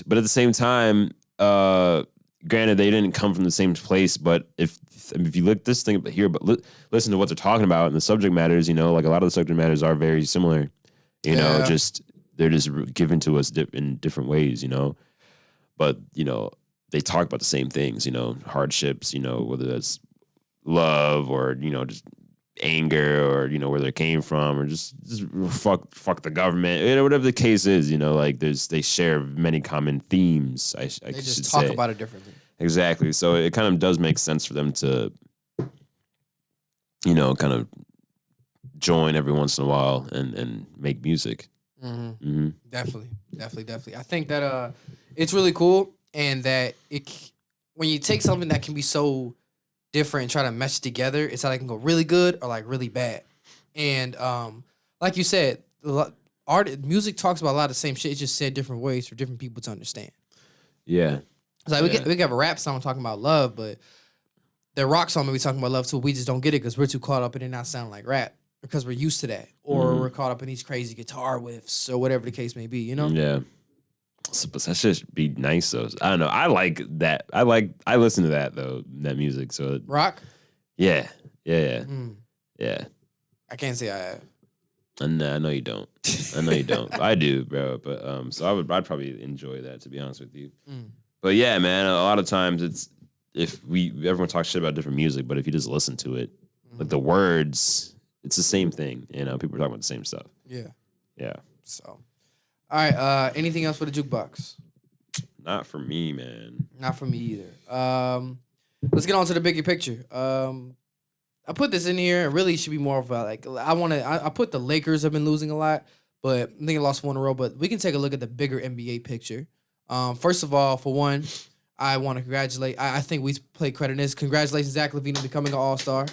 But at the same time, granted, they didn't come from the same place. But if you look this thing here, but listen to what they're talking about and the subject matters. You know, like a lot of the subject matters are very similar. You know, just. They're just given to us in different ways, you know. But, you know, they talk about the same things, you know, hardships, you know, whether that's love or, you know, just anger or, you know, where they came from or just fuck the government, you know, whatever the case is, you know, like they share many common themes, I they just should talk say. about it differently. Exactly. So it kind of does make sense for them to, you know, kind of join every once in a while and make music. Definitely. I think that it's really cool, and that when you take something that can be so different and try to mesh together, it's how it can go really good or like really bad. And like you said, music talks about a lot of the same shit. It's just said different ways for different people to understand. Yeah. It's like we can have a rap song talking about love, but the rock song maybe talking about love too. We just don't get it because we're too caught up in it not sounding like rap. Because we're used to that, or we're caught up in these crazy guitar whiffs, or whatever the case may be, you know? Yeah. So, but that should be nice, though. I don't know. I like that. I listen to that, though, that music. So rock? Yeah. Yeah. I can't say I have. And I know you don't. I do, bro. But so I'd probably enjoy that, to be honest with you. But yeah, man, a lot of times it's everyone talks shit about different music, but if you just listen to it, like the words. It's the same thing, you know. People are talking about the same stuff. Yeah. So, all right. Anything else for the jukebox? Not for me, man. Not for me either. Let's get on to the bigger picture. I put this in here. It really should be more of a like. I put the Lakers have been losing a lot, but I think they lost one in a row. But we can take a look at the bigger NBA picture. First of all, for one, I want to congratulate. I think we play credit in this. Congratulations, Zach LaVine, becoming an All-Star.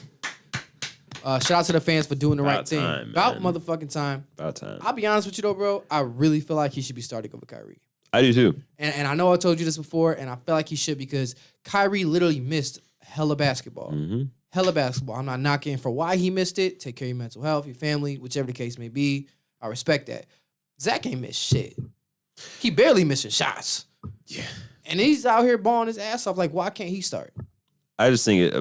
Shout out to the fans for doing the right thing. About motherfucking time. About time. I'll be honest with you though, bro. I really feel like he should be starting over Kyrie. I do too. And I know I told you this before, and I feel like he should because Kyrie literally missed hella basketball. Hella basketball. I'm not knocking for why he missed it. Take care of your mental health, your family, whichever the case may be. I respect that. Zach ain't missed shit. He barely missing shots. Yeah. And he's out here balling his ass off. Like, why can't he start? I just think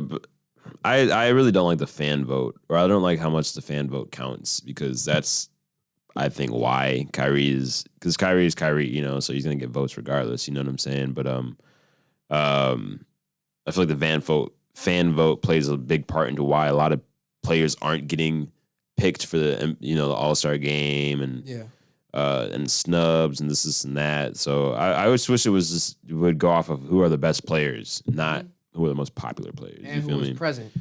I really don't like the fan vote, or I don't like how much the fan vote counts, because that's, I think, why Kyrie is Kyrie, so he's gonna get votes regardless. You know what I'm saying? But I feel like the fan vote plays a big part into why a lot of players aren't getting picked for the the All-Star game and snubs and this and that. So I always wish it would go off of who are the best players, not who are the most popular players. And who was present.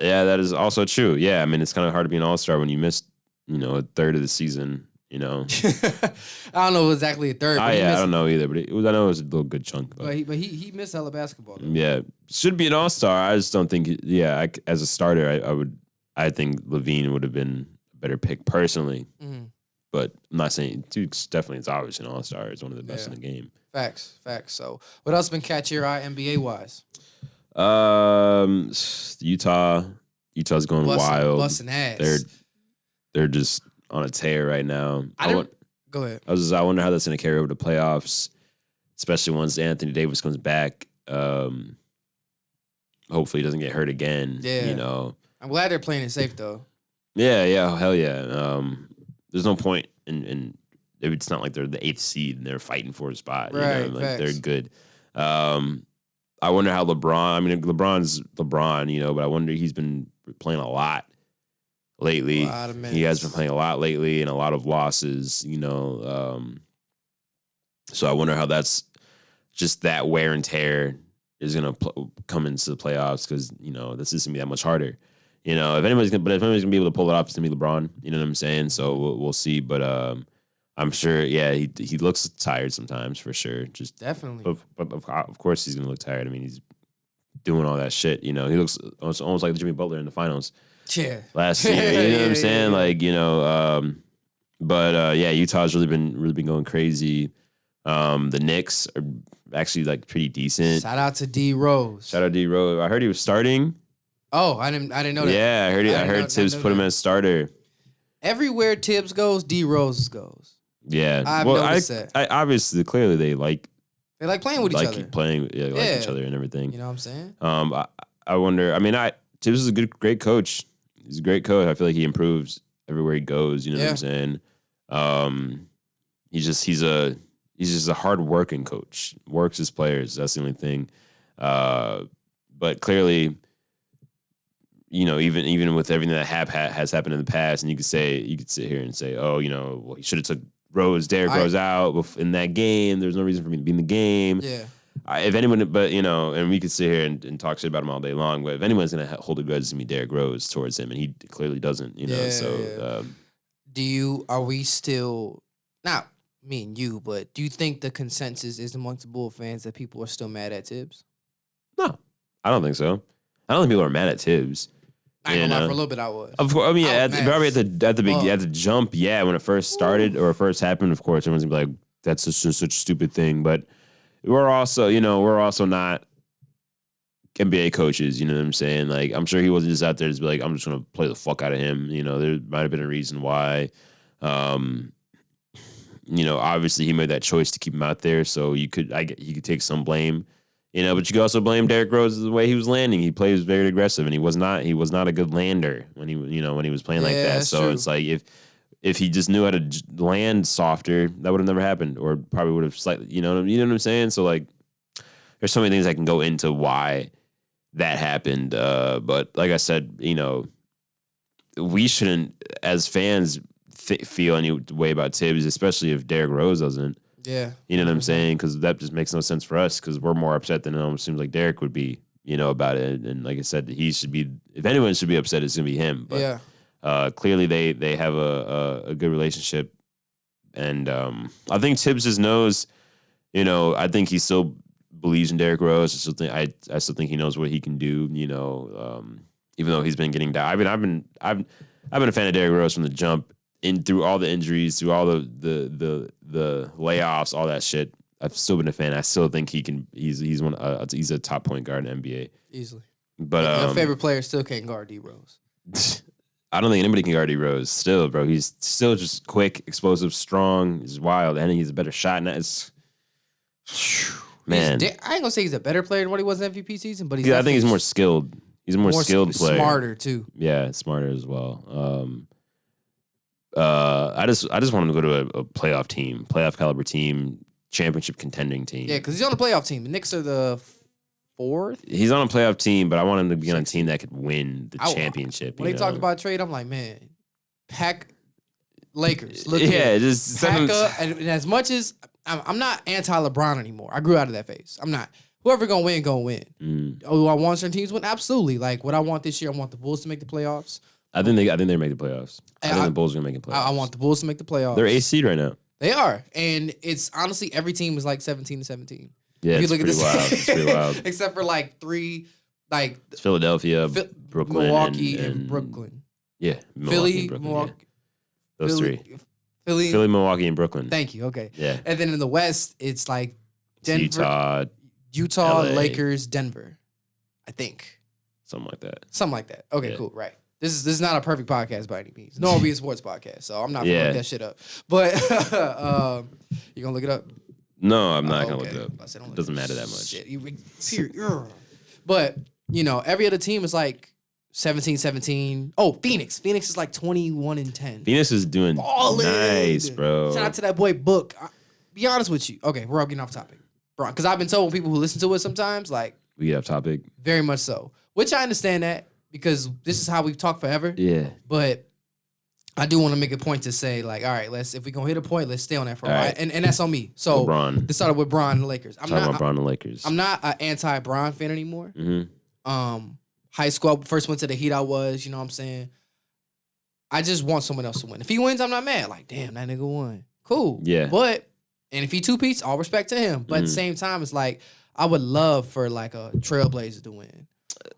Yeah, that is also true. Yeah, I mean, it's kind of hard to be an All-Star when you missed, a third of the season. I don't know exactly a third. I don't know either, but I know it was a little good chunk. But he missed hella basketball. Though. Yeah, should be an All-Star. I just don't think. As a starter, I think Levine would have been a better pick personally. Mm-hmm. But I'm not saying Duke's definitely is obviously an All-Star. He's one of the best in the game. Facts. So, what else been catch your eye NBA wise? Utah's going wild. Busting ass. They're just on a tear right now. Go ahead. I wonder how that's going to carry over to playoffs, especially once Anthony Davis comes back. Hopefully he doesn't get hurt again. Yeah. I'm glad they're playing it safe though. Yeah, hell yeah. There's no point in it's not like they're the 8th seed and they're fighting for a spot. Right, they're good. I wonder how LeBron. I mean, LeBron's LeBron, but I wonder, he's been playing a lot lately. He has been playing a lot lately and a lot of losses. So I wonder how that's just that wear and tear is gonna come into the playoffs, because this isn't gonna be that much harder. If anybody's gonna be able to pull it off, it's gonna be LeBron. You know what I'm saying? So we'll see. But I'm sure. Yeah, he looks tired sometimes for sure. Just definitely. But of course he's gonna look tired. I mean, he's doing all that shit. He looks almost like Jimmy Butler in the finals. Yeah. Last year. You know what I'm saying? But Utah's really been going crazy. The Knicks are actually pretty decent. Shout out to D Rose. I heard he was starting. Oh, I didn't know that. Yeah, I heard Tibbs put him as starter. Everywhere Tibbs goes, D Rose goes. Yeah. I've noticed that. I obviously, clearly they like playing with each other. Like each other and everything. You know what I'm saying? I wonder. I mean, Tibbs is a great coach. He's a great coach. I feel like he improves everywhere he goes. You know what I'm saying? He's just a hard working coach. Works his players. That's the only thing. But clearly, even with everything that has happened in the past, and you could sit here and say, oh, well, he should have took Derrick Rose out in that game. There's no reason for me to be in the game. Yeah. If anyone, but and we could sit here and talk shit about him all day long. But if anyone's gonna hold a grudge, it's gonna be Derrick Rose towards him, and he clearly doesn't. Are we still, not me and you, but do you think the consensus is amongst the Bull fans that people are still mad at Tibbs? No, I don't think so. I don't think people are mad at Tibbs. I ain't gonna lie, for a little bit I was. Of course, I mean, probably at the jump, when it first started or first happened, of course, everyone's gonna be like, that's just such a stupid thing. But we're also not NBA coaches. You know what I'm saying? Like, I'm sure he wasn't just out there to be like, I'm just gonna play the fuck out of him. There might have been a reason why. Obviously he made that choice to keep him out there, so he could take some blame. But you could also blame Derrick Rose the way he was landing. He plays very aggressive, and he was not a good lander when he was playing like that. So true. It's like if he just knew how to land softer, that would have never happened, or probably would have slightly. You know what I'm saying? So there's so many things that can go into why that happened. But like I said, we shouldn't, as fans, feel any way about Tibbs, especially if Derrick Rose doesn't. Yeah. You know what I'm saying? Because that just makes no sense for us, because we're more upset than it almost seems like Derrick would be, about it. And like I said, he should be, if anyone should be upset, it's going to be him. But clearly they have a good relationship. And I think Tibbs just knows, I think he still believes in Derrick Rose. I still think he knows what he can do, even though he's been getting down. I've been a fan of Derrick Rose from the jump. Through all the injuries, through all the layoffs, all that shit, I've still been a fan. I still think he can. He's a top point guard in the NBA easily. But your favorite player still can't guard D Rose. I don't think anybody can guard D Rose still, bro. He's still just quick, explosive, strong. He's wild, and he's a better shot. And that's man. I ain't gonna say he's a better player than what he was in MVP season, but I think he's more skilled. He's a more skilled player, smarter too. Yeah, smarter as well. I just want him to go to a playoff team, playoff caliber team, championship contending team. Yeah, because he's on a playoff team. The Knicks are the 4th. He's on a playoff team, but I want him to be on a team that could win the championship. When they talk about trade, I'm like, man, Pack Lakers. Look just and as much as I'm not anti-LeBron anymore. I grew out of that phase. I'm not. Whoever gonna win, gonna win. Oh, I want certain teams to win? Absolutely. Like what I want this year, I want the Bulls to make the playoffs. I think they make the playoffs. I think the Bulls are gonna make the playoffs. I want the Bulls to make the playoffs. They're 8th seed right now. They are, and it's honestly every team is like 17-17. Yeah, it's pretty wild. It's pretty wild. Except for like 3, like it's Philadelphia, Brooklyn, Milwaukee, and Brooklyn. Yeah, Philly, Brooklyn, Milwaukee. Yeah. Those Philly, 3. Philly, Milwaukee, and Brooklyn. Thank you. Okay. Yeah. And then in the West, it's like Denver, Utah, LA. Lakers, Denver. I think. Something like that. Okay, Yeah. cool. Right. This is not a perfect podcast by any means. No, it'll be a sports podcast, so I'm not gonna look that shit up. But you gonna look it up? No, I'm not gonna look it up. It doesn't matter that much. But every other team is like 17-17. Oh, Phoenix. Phoenix is like 21-10. Phoenix is doing nice, bro. Shout out to that boy Book. Be honest with you. Okay, we're all getting off topic, bro. Because I've been told people who listen to it sometimes, like we get off topic. Very much so. Which I understand that because this is how we've talked forever. Yeah. But I do want to make a point to say, like, all right, if we're gonna hit a point, let's stay on that for a while. Right. And that's on me. So LeBron. This started with Bron and the Lakers. Talking about Bron and the Lakers. I'm not an anti-Bron fan anymore. Mm-hmm. High school, first went to the Heat. I was, you know what I'm saying. I just want someone else to win. If he wins, I'm not mad. Like, damn, that nigga won. Cool. Yeah. And if he 2-peats, all respect to him. But at the same time, it's like I would love for like a Trailblazer to win.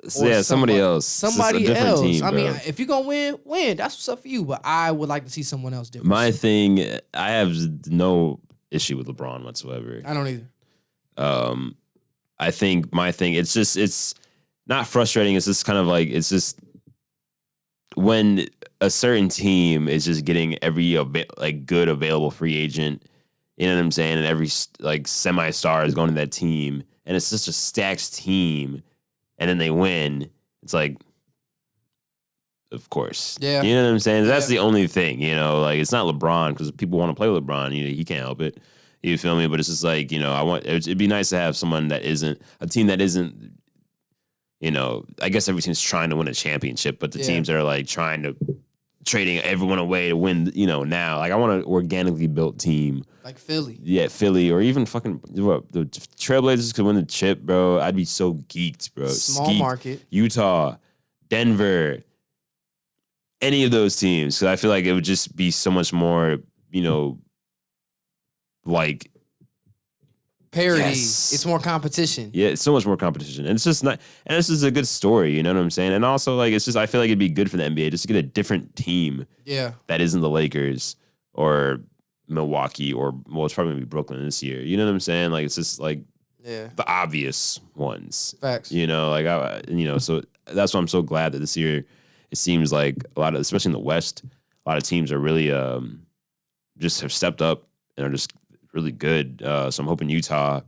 Somebody else. Somebody else. Team, I mean, if you're gonna win. That's what's up for you. But I would like to see someone else different. My thing, I have no issue with LeBron whatsoever. I don't either. I think my thing, it's not frustrating. It's just kind of like, it's just when a certain team is just getting every good available free agent, you know what I'm saying? And every like semi-star is going to that team, and it's just a stacked team, and then they win. It's like, of course, yeah. You know what I'm saying? That's the only thing, you know. Like it's not LeBron because people want to play with LeBron. You know, he can't help it. You feel me? But it's just like, you know, it'd be nice to have someone that isn't a team that isn't. You know, I guess every team's trying to win a championship, but the teams that are like trying to trading everyone away to win, you know, now. Like I want an organically built team. Like Philly. Yeah, Philly, or even fucking the Trailblazers could win the chip, bro. I'd be so geeked, bro. Small market. Utah, Denver, any of those teams. Because I feel like it would just be so much more, you know, like parity. Yes. It's more competition. Yeah, it's so much more competition. And it's just not, and this is a good story, you know what I'm saying? And also, like, it's just, I feel like it'd be good for the NBA just to get a different team. Yeah. That isn't the Lakers or Milwaukee or, well, it's probably gonna be Brooklyn this year. You know what I'm saying? Like, it's just like the obvious ones. Facts. You know, like, so that's why I'm so glad that this year it seems like a lot of, especially in the West, a lot of teams are really just have stepped up and are just really good. So I'm hoping Utah,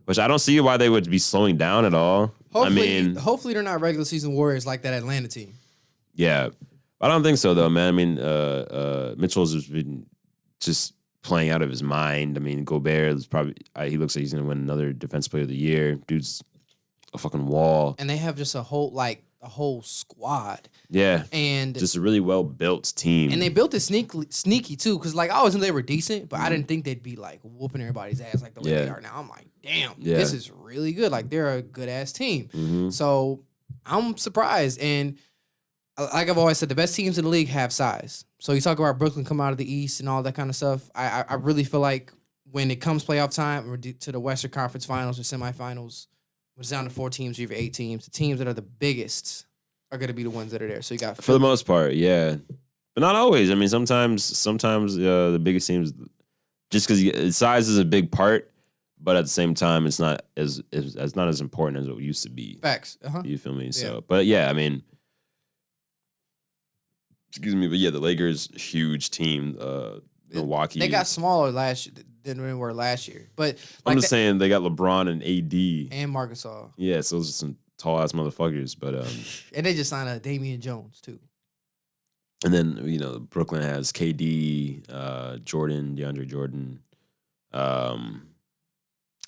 which I don't see why they would be slowing down at all. Hopefully they're not regular season warriors like that Atlanta team. Yeah. I don't think so though, man. I mean, Mitchell's has been just playing out of his mind. I mean, Gobert is probably, he looks like he's going to win another Defensive Player of the Year. Dude's a fucking wall. And they have just a whole squad. Yeah. And just a really well-built team. And they built it sneaky too, because like I always knew they were decent, but I didn't think they'd be like whooping everybody's ass like the way they are now. I'm like, damn, this is really good. Like they're a good-ass team. Mm-hmm. So I'm surprised. And like I've always said, the best teams in the league have size. So you talk about Brooklyn come out of the East and all that kind of stuff. I really feel like when it comes playoff time or to the Western Conference Finals or semifinals, when it's down to 4 teams or even 8 teams, the teams that are the biggest are going to be the ones that are there. So you got for the most part, yeah, but not always. I mean, sometimes the biggest teams, just because size is a big part, but at the same time, it's not as important as it used to be. Facts. You feel me? So, but yeah, I mean, Excuse me, but yeah, the Lakers, huge team. Milwaukee. They got smaller last year than they were last year. But I'm just saying they got LeBron and AD. And Marc Gasol. Yeah, so those are some tall ass motherfuckers. But and they just signed a Damian Jones too. And then, Brooklyn has KD, Jordan, DeAndre Jordan.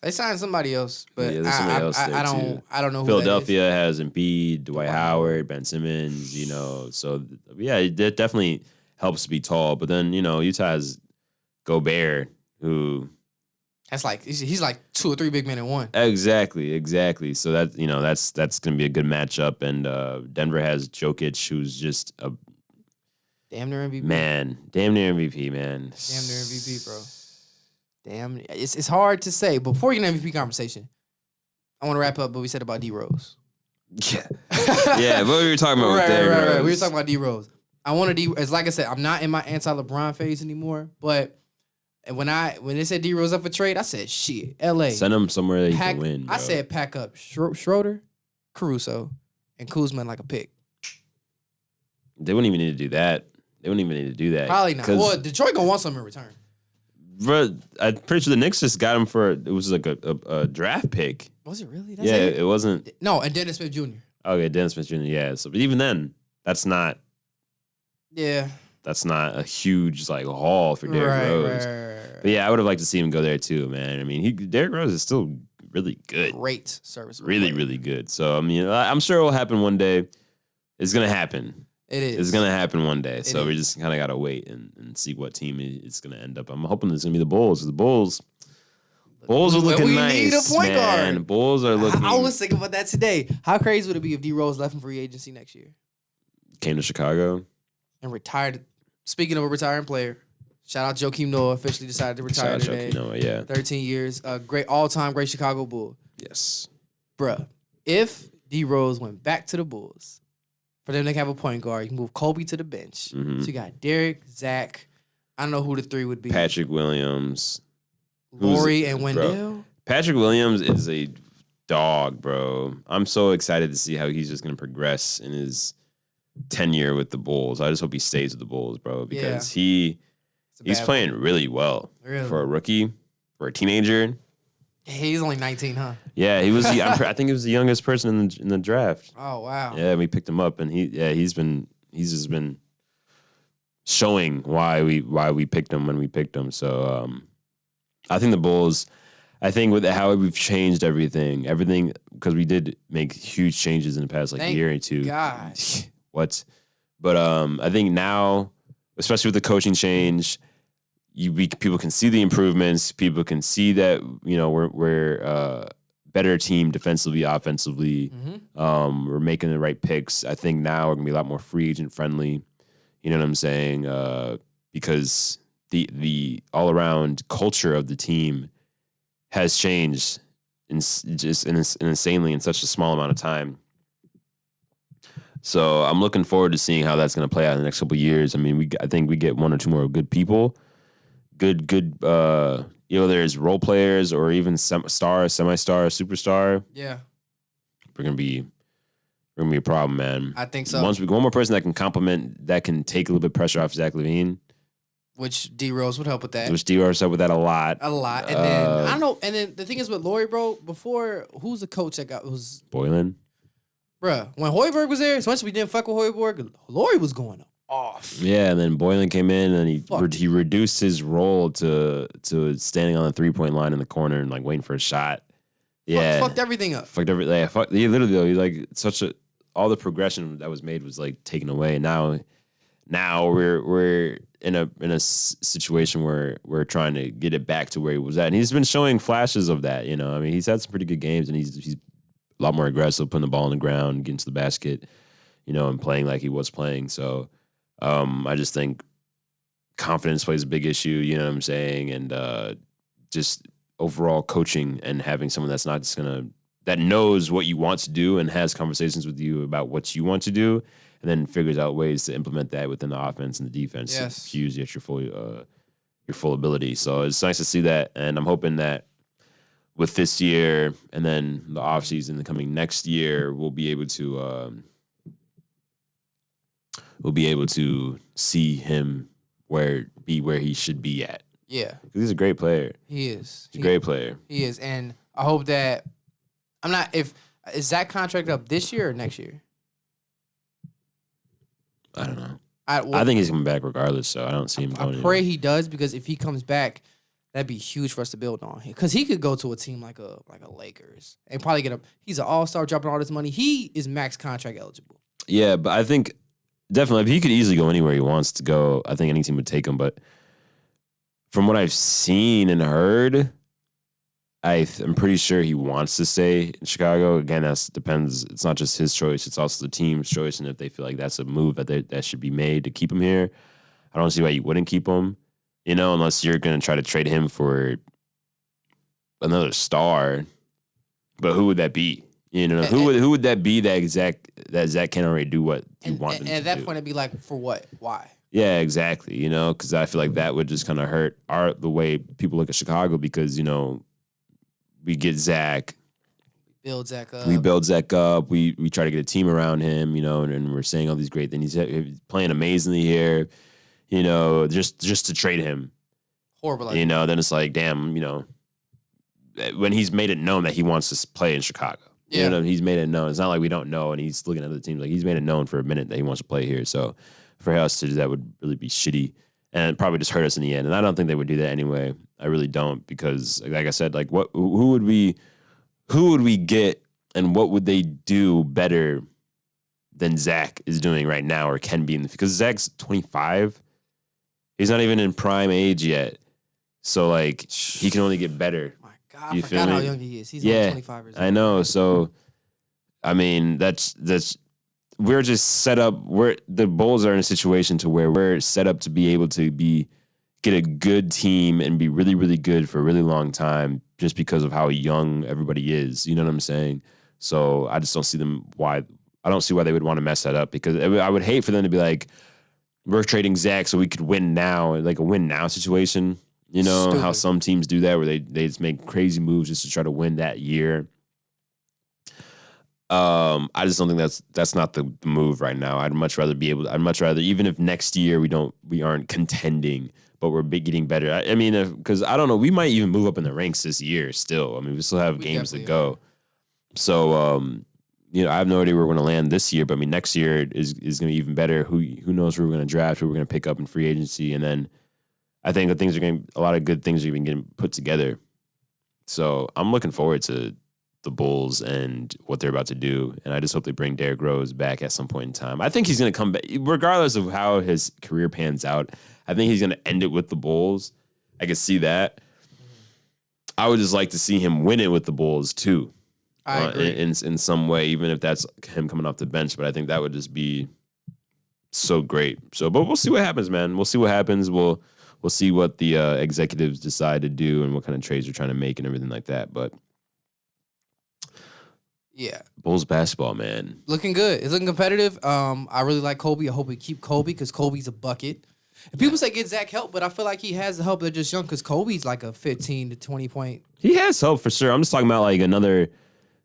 They signed somebody else, but yeah, there's somebody else there too. I don't know who Philadelphia has Embiid, Dwight Howard, Ben Simmons, So, yeah, it definitely helps to be tall. But then, Utah has Gobert, who... That's like he's like 2 or 3 big men in one. Exactly. So that's gonna be a good matchup. And Denver has Jokic, who's just a damn near MVP. Man, damn near MVP, man. Damn near MVP, bro. Damn, it's hard to say. But before you get an MVP conversation, I want to wrap up what we said about D Rose. Yeah, yeah. What we were talking about with D Rose. Right. We were talking about D Rose. I want to D. As like I said, I'm not in my anti-LeBron phase anymore, but. And when they said D Rose up for trade, I said, shit, LA. Send him somewhere that he can win, bro. I said pack up Schroeder, Caruso, and Kuzma like a pick. They wouldn't even need to do that. Probably not. Well, Detroit going to want something in return. Bro, I'm pretty sure the Knicks just got him it was like a draft pick. Was it really? That's it wasn't. No, and Dennis Smith Jr. Okay, Dennis Smith Jr., yeah. So, but even then, that's not. Yeah. That's not a huge haul for Derrick Rose. Right. But yeah, I would have liked to see him go there too, man. I mean, Derrick Rose is still really good. Great service. Really, really good. So I mean, I'm sure it will happen one day. It's gonna happen. It is. It's gonna happen one day. So we just kind of gotta wait and see what team it's gonna end up. I'm hoping it's gonna be the Bulls. The Bulls are looking nice. We need a point guard. Bulls are looking. I was thinking about that today. How crazy would it be if D Rose left in free agency next year? Came to Chicago and retired. Speaking of a retiring player, shout out Joakim Noah, officially decided to retire today. Joakim Noah, yeah. 13 years, great all-time great Chicago Bull. Yes. Bruh, if D Rose went back to the Bulls, for them to have a point guard, you can move Kobe to the bench. Mm-hmm. So you got Derek, Zach, I don't know who the three would be. Patrick Williams. Laurie and Wendell. Bro. Patrick Williams is a dog, bro. I'm so excited to see how he's just going to progress in his tenure with the Bulls. I just hope he stays with the Bulls, bro, because he's playing really well for a rookie, for a teenager. He's only 19, huh? Yeah, he was. I think he was the youngest person in the draft. Oh wow! Yeah, we picked him up, and he's just been showing why we picked him when we picked him. So I think the Bulls. I think with how we've changed everything because we did make huge changes in the past year or two. God. What? But I think now, especially with the coaching change, people can see the improvements. People can see that we're a better team defensively, offensively. Mm-hmm. We're making the right picks. I think now we're gonna be a lot more free agent friendly. You know what I'm saying? Because the all around culture of the team has changed insanely in such a small amount of time. So I'm looking forward to seeing how that's going to play out in the next couple of years. I mean, I think we get 1 or 2 more good people, good. There's role players or even semi-star, superstar. Yeah, we're gonna be a problem, man. I think so. Once we get one more person that can complement, that can take a little bit of pressure off Zach LaVine. Which D Rose would help with that. Which D Rose helped with that a lot. And then I don't know. And then the thing is with Laurie, bro. Before, who's the coach that was Boylan? Bruh, when Hoiberg was there, so once we didn't fuck with Hoiberg, Laurie was going off. Yeah, and then Boylan came in and he reduced his role to standing on the 3-point line in the corner and waiting for a shot. Yeah, fucked everything up. Fucked everything. Yeah, he literally though, all the progression that was made was taken away. Now we're in a situation where we're trying to get it back to where he was at, and he's been showing flashes of that. I mean, he's had some pretty good games, and he's a lot more aggressive, putting the ball on the ground, getting to the basket, and playing like he was playing. So I just think confidence plays a big issue, you know what I'm saying? And just overall coaching and having someone that's not just that knows what you want to do and has conversations with you about what you want to do, and then figures out ways to implement that within the offense and the defense to use at your full ability. So it's nice to see that, and I'm hoping that with this year and then the offseason the coming next year, we'll be able to will be able to see him where he should be at. Yeah. Because he's a great player. He is. He's a great player. He is. And I hope that is that contract up this year or next year? I don't know. I think he's coming back regardless, so I don't see him going. I pray he does, because if he comes back, that'd be huge for us to build on. Because he could go to a team like a Lakers and probably get he's an all-star dropping all this money. He is max contract eligible. Yeah, but I think definitely he could easily go anywhere he wants to go. I think any team would take him, but from what I've seen and heard, I'm pretty sure he wants to stay in Chicago. Again, that depends. It's not just his choice; it's also the team's choice. And if they feel like that's a move that should be made to keep him here, I don't see why you wouldn't keep him. Unless you're going to try to trade him for another star. But who would that be? Who would that be that Zach can't already do what you want him to do? And at that point, it'd be like, for what? Why? Yeah, exactly. Because I feel like that would just kind of hurt the way people look at Chicago, because we get Zach. Build Zach up. We build Zach up. We try to get a team around him, and we're saying all these great things. He's playing amazingly here, just to trade him. Horrible. Then it's like, damn, when he's made it known that he wants to play in Chicago. Yeah. He's made it known. It's not like we don't know, and he's looking at other teams. Like, he's made it known for a minute that he wants to play here. So for us to do that would really be shitty and probably just hurt us in the end. And I don't think they would do that anyway. I really don't, because like I said, like who would we get, and what would they do better than Zach is doing right now or can be because Zach's 25. He's not even in prime age yet. So like he can only get better. My God, I forgot how young he is. He's only 25 years old. I know. So I mean, that's we're just set up. The Bulls are in a situation to where we're set up to be able to get a good team and be really, really good for a really long time, just because of how young everybody is. You know what I'm saying? So I just don't see I don't see why they would want to mess that up, because I would hate for them to be like, we're trading Zach so we could win now, like a win now situation. You know, Stupid. How some teams do that, where they just make crazy moves just to try to win that year. I just don't think that's not the move right now. I'd much rather, even if next year we aren't contending, but we're getting better. I mean, because I don't know, we might even move up in the ranks this year still. I mean, we still have games to go. Are. So, I have no idea where we're going to land this year, but I mean, next year is going to be even better. Who knows who we're going to draft, who we're going to pick up in free agency. And then I think a lot of good things are even getting put together. So I'm looking forward to the Bulls and what they're about to do. And I just hope they bring Derrick Rose back at some point in time. I think he's going to come back, regardless of how his career pans out. I think he's going to end it with the Bulls. I can see that. I would just like to see him win it with the Bulls too. I agree. In some way, even if that's him coming off the bench. But I think that would just be so great. So, but we'll see what happens, man. We'll see what happens. We'll see what the executives decide to do and what kind of trades they're trying to make and everything like that. But yeah, Bulls basketball, man, looking good. It's looking competitive. I really like Kobe. I hope we keep Kobe, because Kobe's a bucket. And people say get Zach help, but I feel like he has the help. They're just young, because Kobe's like a 15 to 20 point. He has help for sure. I'm just talking about like another.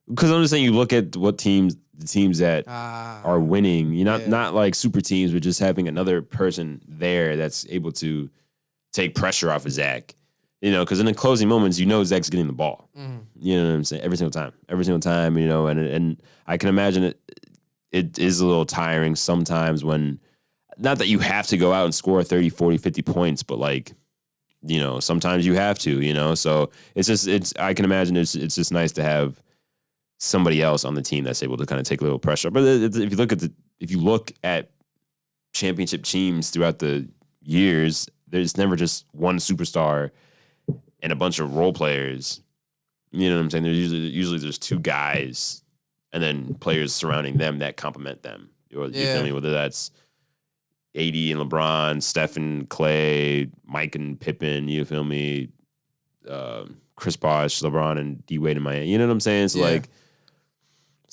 Because I'm just saying, you look at the teams that are winning. You're not like super teams, but just having another person there that's able to take pressure off of Zach. Because in the closing moments, Zach's getting the ball. Mm-hmm. You know what I'm saying? Every single time. And I can imagine it is a little tiring sometimes when, not that you have to go out and score 30, 40, 50 points, but like, sometimes you have to. So I can imagine it's just nice to have somebody else on the team that's able to kind of take a little pressure. But if you look at championship teams throughout the years, there's never just one superstar and a bunch of role players. You know what I'm saying? There's usually there's two guys and then players surrounding them that complement them. You feel me? Whether that's AD and LeBron, Steph and Clay, Mike and Pippen, you feel me? Chris Bosh, LeBron and D Wade in Miami. You know what I'm saying?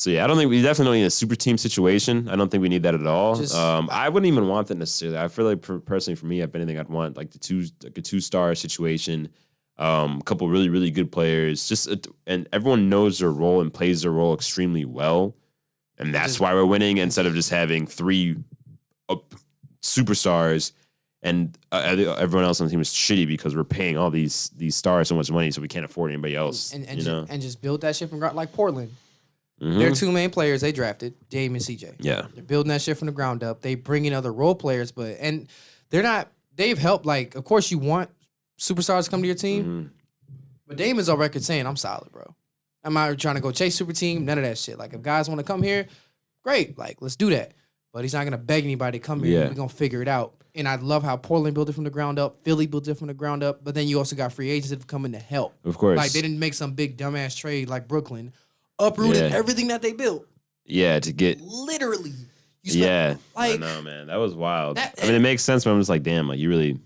So I don't think we definitely need a super team situation. I don't think we need that at all. I wouldn't even want that necessarily. I feel like personally for me, if anything, I'd want like a 2-star situation, a couple really, really good players, and everyone knows their role and plays their role extremely well. And that's why we're winning, instead of just having 3 superstars, and everyone else on the team is shitty because we're paying all these stars so much money, so we can't afford anybody else. And just build that shit from ground, like Portland. Mm-hmm. Their 2 main players they drafted, Dame and CJ. Yeah, they're building that shit from the ground up. They bring in other role players, and they're not. They've helped. Like, of course, you want superstars to come to your team, but Dame is on record saying, "I'm solid, bro. I'm not trying to go chase super team. None of that shit. Like, if guys want to come here, great. Like, let's do that. But he's not gonna beg anybody to come here. Yeah. We're gonna figure it out." And I love how Portland built it from the ground up. Philly built it from the ground up. But then you also got free agents that have come in to help. Of course, like they didn't make some big dumbass trade like Brooklyn. Uprooted everything that they built. Yeah, to get literally. Like, I know, man, that was wild. I mean, it makes sense, but I'm just like, damn, like you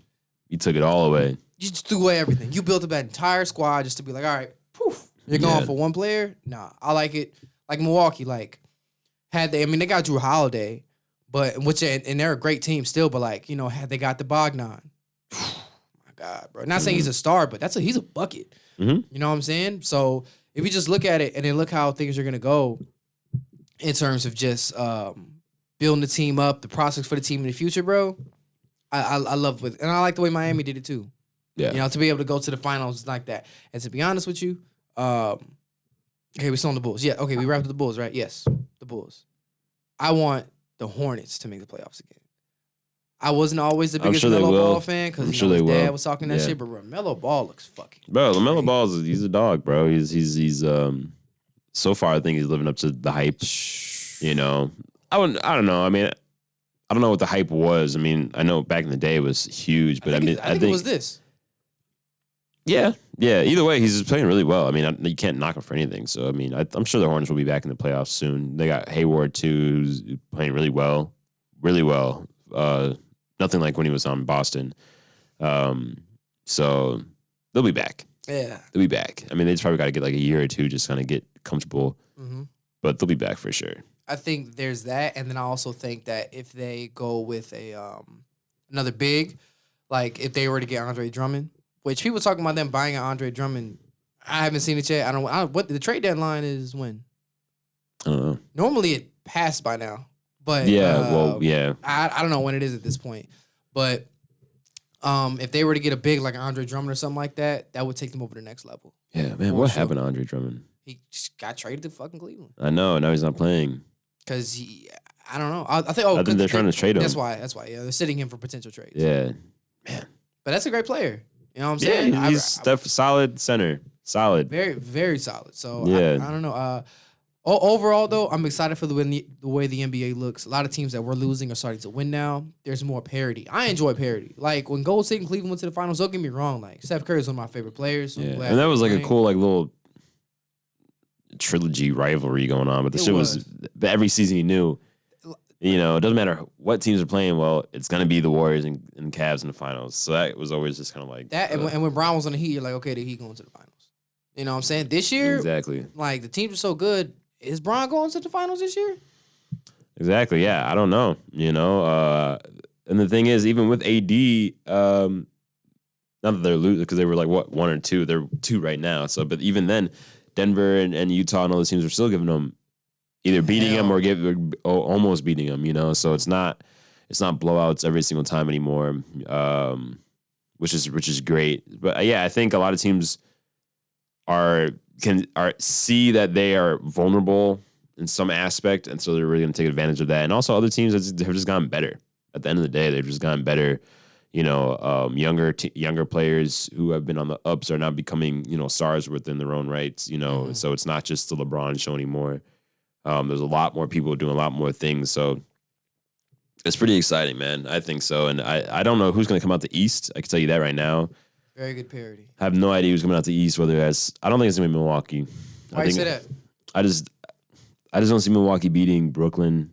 took it all away. You just threw away everything. You built up that entire squad just to be like, all right, poof, you're going for one player. Nah, I like it. Like Milwaukee, like they got Drew Holiday, but and they're a great team still, but like had they got the Bogdan. My God, bro. Not saying he's a star, but he's a bucket. Mm-hmm. You know what I'm saying? So. If you just look at it and then look how things are going to go in terms of just building the team up, the prospects for the team in the future, bro, I love and I like the way Miami did it too. Yeah. To be able to go to the finals like that. And to be honest with you, okay, we're still on the Bulls. Yeah, okay, we wrapped up the Bulls, right? Yes, the Bulls. I want the Hornets to make the playoffs again. I wasn't always the biggest LaMelo Ball fan because his dad was talking that shit, but LaMelo Ball looks fucking bro. LaMelo Ball he's a dog, bro. He's so far I think he's living up to the hype. I don't know. I mean, I don't know what the hype was. I mean, I know back in the day it was huge, but I think it was this. Yeah. Either way, he's playing really well. I mean, you can't knock him for anything. So I mean, I'm sure the Hornets will be back in the playoffs soon. They got Hayward too, who's playing really well, really well. Nothing like when he was on Boston. So they'll be back. Yeah. They'll be back. I mean, they just probably got to get like a year or two just kind of get comfortable. Mm-hmm. But they'll be back for sure. I think there's that. And then I also think that if they go with another big, like if they were to get Andre Drummond, which people talking about them buying an Andre Drummond, I haven't seen it yet. I don't what the trade deadline is when? I don't know. Normally it passed by now. But I don't know when it is at this point. But if they were to get a big like Andre Drummond or something like that, that would take them over the next level. Yeah, man. What happened to Andre Drummond? He just got traded to fucking Cleveland. I know. Now he's not playing. Because I don't know. I think they're trying to trade him. That's why. Yeah, they're sitting him for potential trades. Yeah, man. But that's a great player. You know what I'm saying? Yeah, he's solid center. Solid. Very, very solid. So yeah. I don't know. Overall, though, I'm excited for the way the NBA looks. A lot of teams that were losing are starting to win now. There's more parity. I enjoy parity. Like, when Golden State and Cleveland went to the finals, don't get me wrong. Like, Steph Curry is one of my favorite players. So yeah. And that was like a cool, like, little trilogy rivalry going on. But the shit was every season you knew, it doesn't matter what teams are playing well, it's going to be the Warriors and Cavs in the finals. So that was always just kind of like... that. And when Brown was on the Heat, you're like, okay, the Heat going to the finals. You know what I'm saying? This year, exactly. Like, the teams are so good. Is Bron going to the finals this year? Exactly. Yeah, I don't know. And the thing is, even with AD, not that they're losing because they were like 1 or 2. They're 2 right now. So, but even then, Denver and Utah and all those teams are still giving them either beating them or almost beating them. So it's not blowouts every single time anymore, which is great. But yeah, I think a lot of teams can see that they are vulnerable in some aspect, and so they're really going to take advantage of that. And also, other teams have just gotten better. At the end of the day, they've just gotten better. Younger players who have been on the ups are now becoming stars within their own rights. Mm-hmm. So it's not just the LeBron show anymore. There's a lot more people doing a lot more things. So it's pretty exciting, man. I think so. And I don't know who's going to come out the East. I can tell you that right now. Very good parody. I have no idea who's coming out the East. I don't think it's going to be Milwaukee. Why do you say that? I just don't see Milwaukee beating Brooklyn.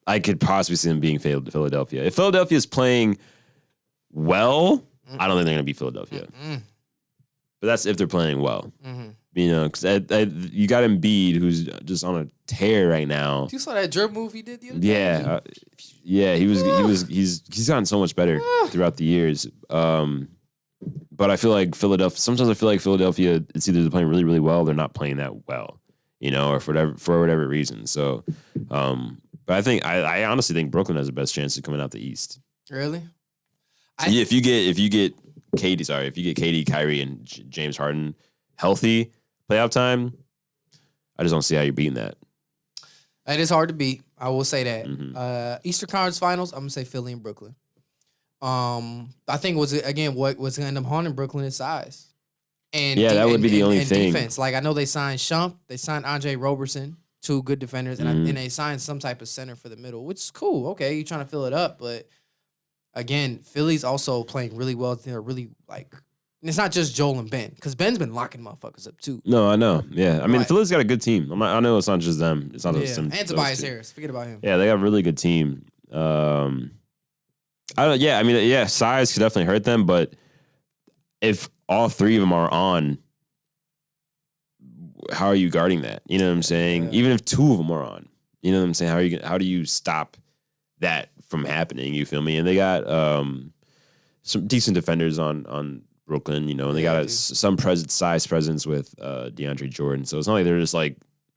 I could possibly see them being Philadelphia. If Philadelphia is playing well, I don't think they're going to beat Philadelphia. But that's if they're playing well. Because you got Embiid, who's just on a tear right now. You saw that dribble move he did the other day? Yeah, he's gotten so much better throughout the years. But I feel like Philadelphia, it's either they're playing really, really well, or they're not playing that well, or for whatever reason. So, but But I honestly think Brooklyn has the best chance of coming out the East. Really? Yeah, if you get KD, Kyrie, and James Harden healthy playoff time, I just don't see how you're beating that. It is hard to beat. I will say that. Mm-hmm. Eastern Conference Finals, I'm gonna say Philly and Brooklyn. I think what's gonna end up haunting Brooklyn is size. And that would be the only thing. Defense. Like I know they signed Shump, they signed Andre Roberson, 2 good defenders, and they signed some type of center for the middle, which is cool. Okay, you're trying to fill it up, but again, Philly's also playing really well. They're really like. And it's not just Joel and Ben, because Ben's been locking motherfuckers up too. No, I know. Yeah, I mean, Right. Philly's got a good team. I know it's not just them. It's not just them. And Tobias Harris. Forget about him. Yeah, they got a really good team. Size could definitely hurt them, but if all 3 of them are on, how are you guarding that? You know what I'm saying? Yeah. Even if 2 of them are on, you know what I'm saying? How do you stop that from happening? You feel me? And they got some decent defenders on Brooklyn, you know, and they got some size presence with DeAndre Jordan. So it's not like they're just like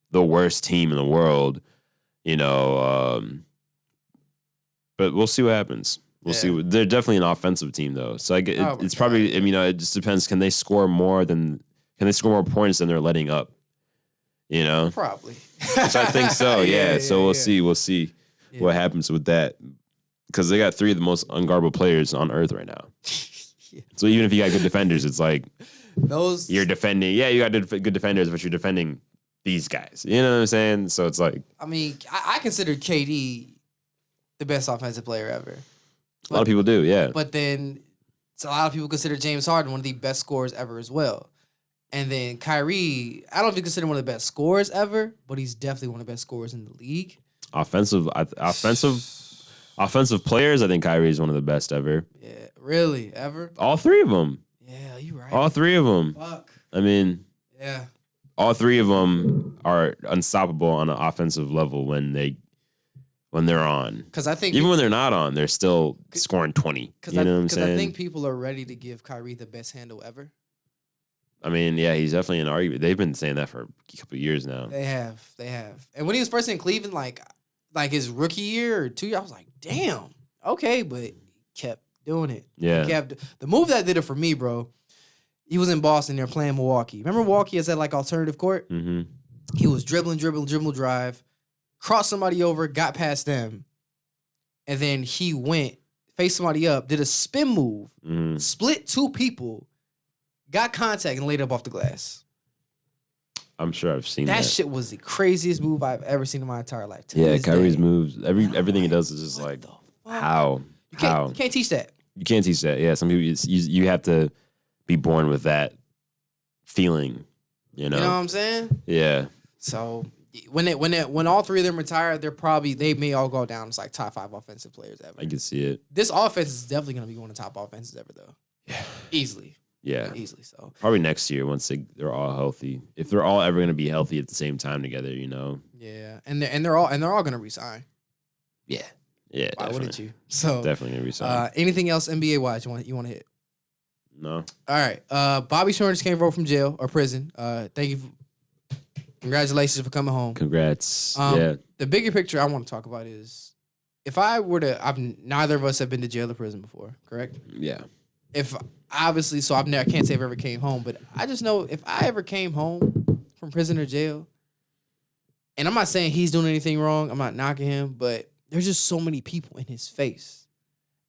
the worst team in the world, you know. But we'll see what happens. We'll see. They're definitely an offensive team, though. So it's probably, it just depends. Can they score more points than they're letting up? You know? Probably. So I think so, yeah. So we'll see. We'll see what happens with that. Because they got 3 of the most unguardable players on earth right now. So even if you got good defenders, it's like you're defending. Yeah, you got good defenders, but you're defending these guys. You know what I'm saying? So it's like, I mean, I consider KD the best offensive player ever. A lot of people do, yeah. But then a lot of people consider James Harden one of the best scorers ever as well. And then Kyrie, I don't even consider one of the best scorers ever, but he's definitely one of the best scorers in the league. Offensive players, I think Kyrie is one of the best ever. Yeah, really, ever? All 3 of them. Yeah, you're right. All 3 of them. Fuck. I mean, yeah. All 3 of them are unstoppable on an offensive level when they're on. Because I think even when they're not on, they're still scoring 20. You know what I'm saying? I think people are ready to give Kyrie the best handle ever. I mean, yeah, he's definitely an argument. They've been saying that for a couple of years now. They have. And when he was first in Cleveland, like his rookie year or 2 years, I was like, damn, okay, but he kept doing it. Yeah. The move that did it for me, bro, he was in Boston, they're playing Milwaukee. Remember Milwaukee has that like alternative court? Mm-hmm. He was dribble, drive, crossed somebody over, got past them, and then he went, faced somebody up, did a spin move, split 2 people, got contact, and laid up off the glass. I'm sure I've seen that. That shit was the craziest move I've ever seen in my entire life. Yeah, Kyrie's moves, everything he does is just like, how? You can't teach that. You can't teach that. Yeah, some people, you have to be born with that feeling, you know? You know what I'm saying? Yeah. So when all 3 of them retire, they may all go down as like top 5 offensive players ever. I can see it. This offense is definitely going to be one of the top offenses ever, though. Yeah. Easily. Yeah. Easily so. Probably next year once they're all healthy. If they're all ever going to be healthy at the same time together, you know? Yeah. And they're all going to resign. Yeah. Yeah, Why definitely. wouldn't you? So definitely going to resign. Anything else NBA wise you want to hit? No. All right. Bobby Shmurda just came from jail or prison. Thank you. Congratulations for coming home. Congrats. Yeah. The bigger picture I want to talk about is if I were to, neither of us have been to jail or prison before, correct? Yeah. If obviously, so I can't say I've ever came home, but I just know if I ever came home from prison or jail, and I'm not saying he's doing anything wrong, I'm not knocking him, but there's just so many people in his face.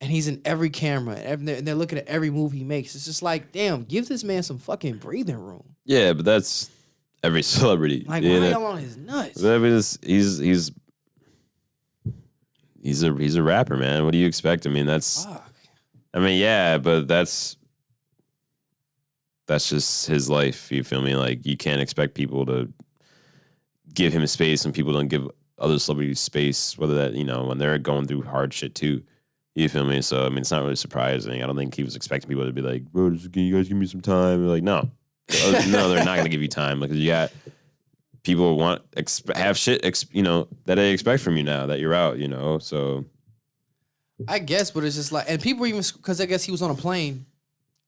And he's in every camera, and they're looking at every move he makes. It's just like, damn, give this man some fucking breathing room. Yeah, but that's every celebrity. Like, why y'all on his nuts? I mean, he's a rapper, man. What do you expect? I mean, that's. Fuck. I mean, yeah, but that's just his life. You feel me? Like, you can't expect people to give him space, and people don't give other celebrities space, whether that, you know, when they're going through hard shit too. You feel me? So, I mean, it's not really surprising. I don't think he was expecting people to be like, bro, can you guys give me some time? They're like, no. No, they're not going to give you time. Because you got people have shit, you know, that they expect from you now that you're out, you know? So. I guess, but it's just like, and people even, because I guess he was on a plane,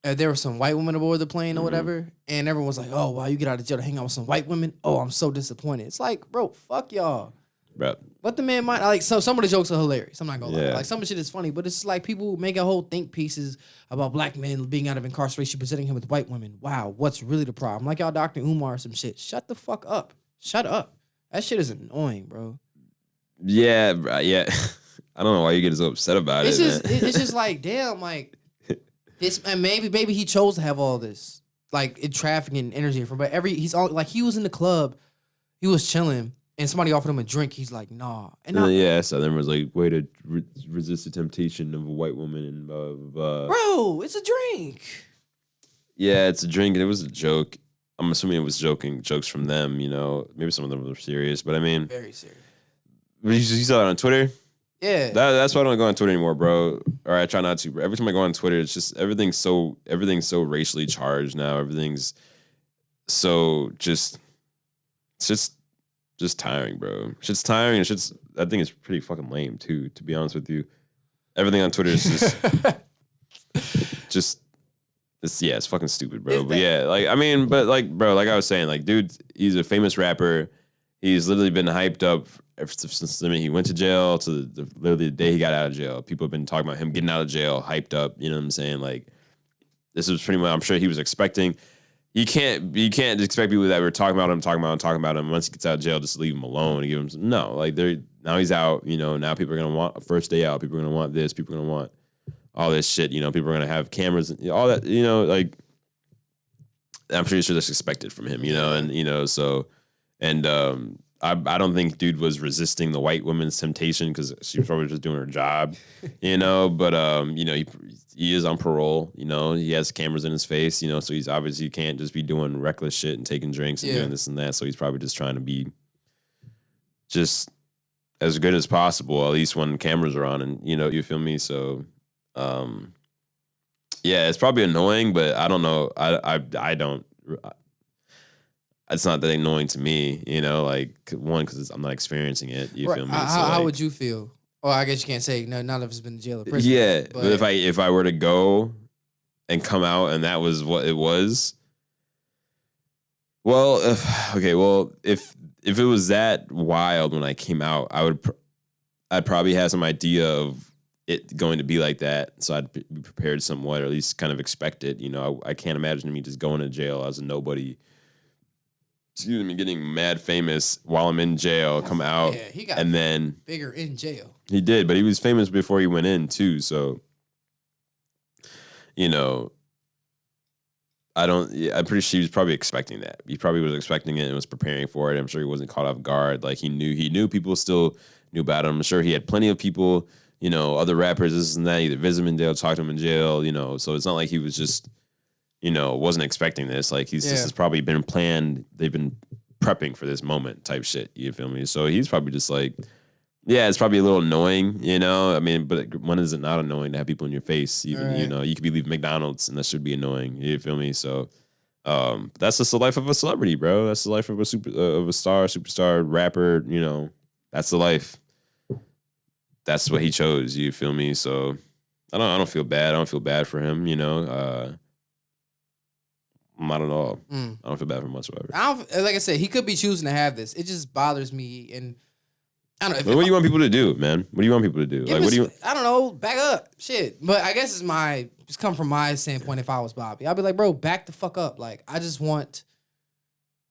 and there were some white women aboard the plane or whatever, and everyone was like, oh, wow, you get out of jail to hang out with some white women? Oh, I'm so disappointed. It's like, bro, fuck y'all. bro. But the man might like some of the jokes are hilarious. I'm not gonna lie. Yeah. Like some of the shit is funny, but it's like people making whole think pieces about black men being out of incarceration, presenting him with white women. Wow, what's really the problem? Like y'all Dr. Umar or some shit. Shut the fuck up. Shut up. That shit is annoying, bro. Yeah, bro, yeah. I don't know why you get so upset about It's it. just Man. it's just like damn, like this, and maybe he chose to have all this like trafficking energy from, but he's all like he was in the club, he was chilling. And somebody offered him a drink. He's like, nah. And yeah, so then was like, way to resist the temptation of a white woman and bro, it's a drink. Yeah, it's a drink, and it was a joke. I'm assuming it was jokes from them. You know, maybe some of them were serious, but I mean, very serious. You saw it on Twitter. Yeah, that's why I don't go on Twitter anymore, bro. Or I try not to. Bro. Every time I go on Twitter, it's just everything's so racially charged now. Everything's so it's just tiring, bro. Shit's tiring, and I think it's pretty fucking lame too, to be honest with you. Everything on Twitter is it's fucking stupid, bro. But yeah, like I mean, but like, bro, like I was saying, like, dude, he's a famous rapper. He's literally been hyped up ever since the minute he went to jail to literally the day he got out of jail. People have been talking about him getting out of jail, hyped up. You know what I'm saying? Like, this was pretty much. I'm sure he was expecting. You can't expect people that were talking about him. Once he gets out of jail, just leave him alone and give him no. Like now he's out. You know, now people are gonna want a first day out. People are gonna want this. People are gonna want all this shit. You know, people are gonna have cameras and all that. You know, like I'm pretty sure that's expected from him. You know, and you know so, and I don't think dude was resisting the white woman's temptation because she was probably just doing her job. You know, but you know he is on parole, you know, he has cameras in his face, you know, so he's obviously can't just be doing reckless shit and taking drinks and doing this and that. So he's probably just trying to be just as good as possible, at least when cameras are on and, you know, you feel me? So, yeah, it's probably annoying, but I don't know. I don't, it's not that annoying to me, you know, like one, because I'm not experiencing it. You feel me? How would you feel? Oh, I guess you can't say none of us been in jail or prison. Yeah, but if I were to go and come out and that was what it was, well, if it was that wild when I came out, I'd probably have some idea of it going to be like that, so I'd be prepared somewhat, or at least kind of expect it. You know, I can't imagine me just going to jail as a nobody. Excuse me, getting mad famous while I'm in jail, come out, he got and then bigger in jail. He did, but he was famous before he went in too. So, you know, I'm pretty sure he was probably expecting that. He probably was expecting it and was preparing for it. I'm sure he wasn't caught off guard. Like he knew people still knew about him. I'm sure he had plenty of people, you know, other rappers, this and that, either visit him in jail, talk to him in jail, you know. So it's not like he was just, you know, wasn't expecting this. Like this has probably been planned. They've been prepping for this moment type shit. You feel me? So he's probably just like, yeah, it's probably a little annoying, you know. I mean, but when is it not annoying to have people in your face? Even you know, you could be leaving McDonald's and that should be annoying. You feel me? So that's just the life of a celebrity, bro. That's the life of a superstar rapper. You know, that's the life. That's what he chose. You feel me? So I don't feel bad. I don't feel bad for him. You know, not at all. I don't feel bad for him whatsoever. Like I said, he could be choosing to have this. It just bothers me and. I don't know. What do you want people to do, man? What do you want people to do? Like, what do you? I don't know. Back up, shit. But I guess it's come from my standpoint. If I was Bobby, I'd be like, bro, back the fuck up. Like, I just want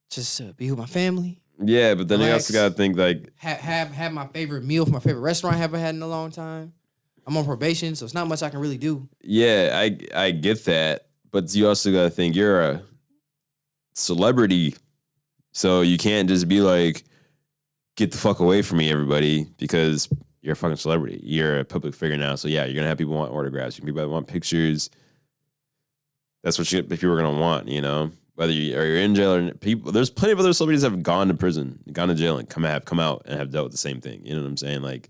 to be with my family. Yeah, but then you also gotta think like have my favorite meal from my favorite restaurant I haven't had in a long time. I'm on probation, so it's not much I can really do. Yeah, I get that, but you also gotta think you're a celebrity, so you can't just be like, get the fuck away from me, everybody, because you're a fucking celebrity. You're a public figure now. So yeah, you're gonna have people want autographs. People that want pictures. That's what people are gonna want, you know. Whether you're in jail or people, there's plenty of other celebrities that have gone to prison, gone to jail, and come out and have dealt with the same thing. You know what I'm saying? Like,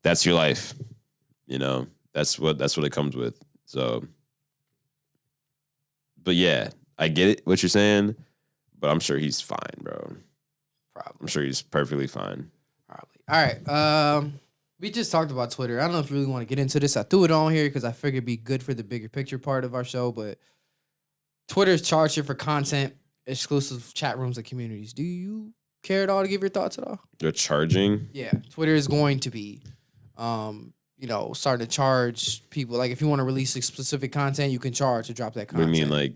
that's your life. You know, that's what it comes with. So, but yeah, I get it what you're saying, but I'm sure he's fine, bro. Probably. I'm sure he's perfectly fine. Probably. All right. We just talked about Twitter. I don't know if you really want to get into this. I threw it on here because I figured it'd be good for the bigger picture part of our show, but Twitter's charging for content, exclusive chat rooms, and communities. Do you care at all to give your thoughts at all? They're charging. Yeah, Twitter is going to be, starting to charge people. Like if you want to release specific content, you can charge to drop that What do content. you mean, like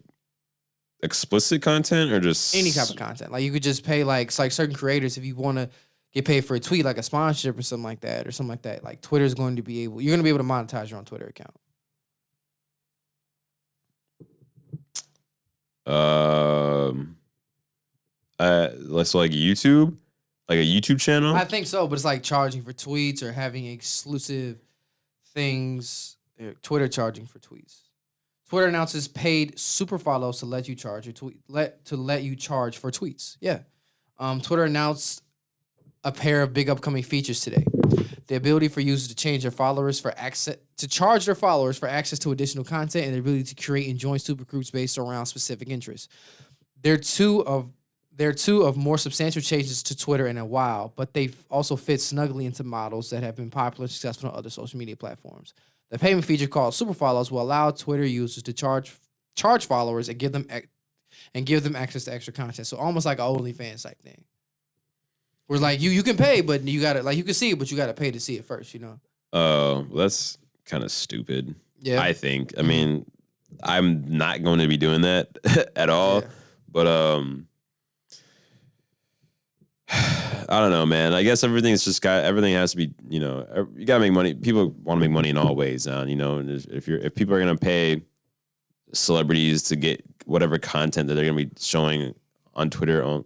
explicit content or just any type of content? Like you could just pay like certain creators if you want to get paid for a tweet, like a sponsorship or something like that. Like Twitter's going to be able, you're going to be able to monetize your own Twitter account. So like YouTube, like a YouTube channel. I think so, but it's like charging for tweets or having exclusive things. Twitter charging for tweets. Twitter announces paid super follows to let you charge your tweet. Let you charge for tweets. Yeah. Twitter announced a pair of big upcoming features today. The ability for users to change their followers for access to charge their followers for access to additional content, and the ability to create and join supergroups based around specific interests. They're two of more substantial changes to Twitter in a while, but they also fit snugly into models that have been popular and successful on other social media platforms. The payment feature called Super Follows will allow Twitter users to charge followers and give them access to extra content. So almost like an OnlyFans type thing. Where like you can pay, but you gotta you can see it, but you gotta pay to see it first, you know. Oh, that's kind of stupid. Yeah. I think. I mean, I'm not going to be doing that at all. Yeah. But I don't know, man. I guess everything has to be, you gotta make money. People want to make money in all ways now, and if people are gonna pay celebrities to get whatever content that they're gonna be showing on Twitter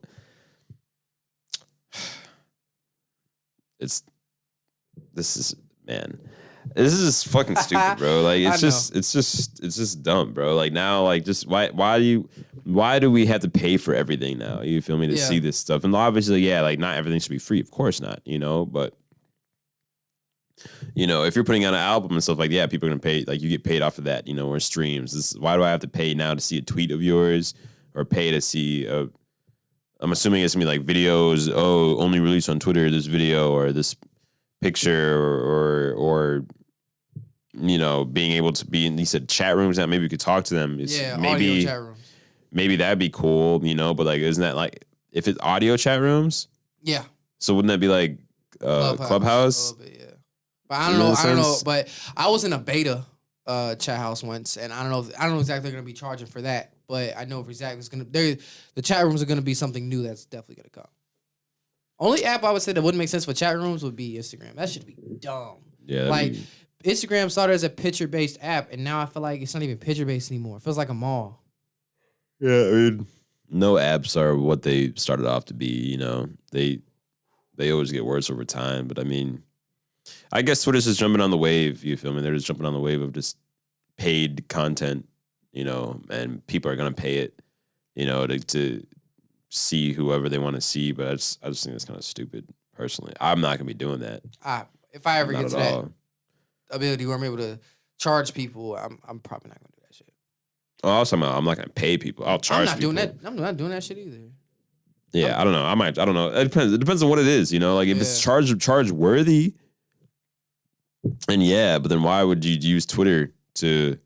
this is fucking stupid, bro. Like it's just dumb, bro. Like now, like just why do we have to pay for everything now? You feel me, to see this stuff? And obviously, yeah, like not everything should be free, of course not, but if you're putting out an album and stuff, like, yeah, people are gonna pay, like you get paid off of that, or streams. Why do I have to pay now to see a tweet of yours, or pay to see I'm assuming it's gonna be like videos, only released on Twitter, this video or this picture, or being able to be in, you said chat rooms that maybe you could talk to them. Audio chat rooms. Maybe that'd be cool, but like, isn't that like, if it's audio chat rooms? Yeah. So wouldn't that be like Clubhouse? A little bit, yeah. But I don't know. But I was in a beta chat house once, and I don't know exactly they're gonna be charging for that. But I know for exactly the chat rooms are gonna be something new that's definitely gonna come. Only app I would say that wouldn't make sense for chat rooms would be Instagram. That should be dumb. Yeah. Like Instagram started as a picture-based app, and now I feel like it's not even picture-based anymore. It feels like a mall. Yeah, I mean, no apps are what they started off to be. They always get worse over time. But I mean, I guess Twitter's just jumping on the wave. You feel me? They're just jumping on the wave of just paid content. And people are gonna pay it. To see whoever they want to see. But I just think that's kind of stupid. Personally, I'm not gonna be doing that. If I ever get to that ability where I'm able to charge people, I'm probably not gonna do that shit. Oh, also, I'm not gonna pay people. I'll charge people. I'm not doing that shit either. Yeah, I don't know. I don't know. It depends. It depends on what it is. Like if it's charge worthy, and but then why would you use Twitter to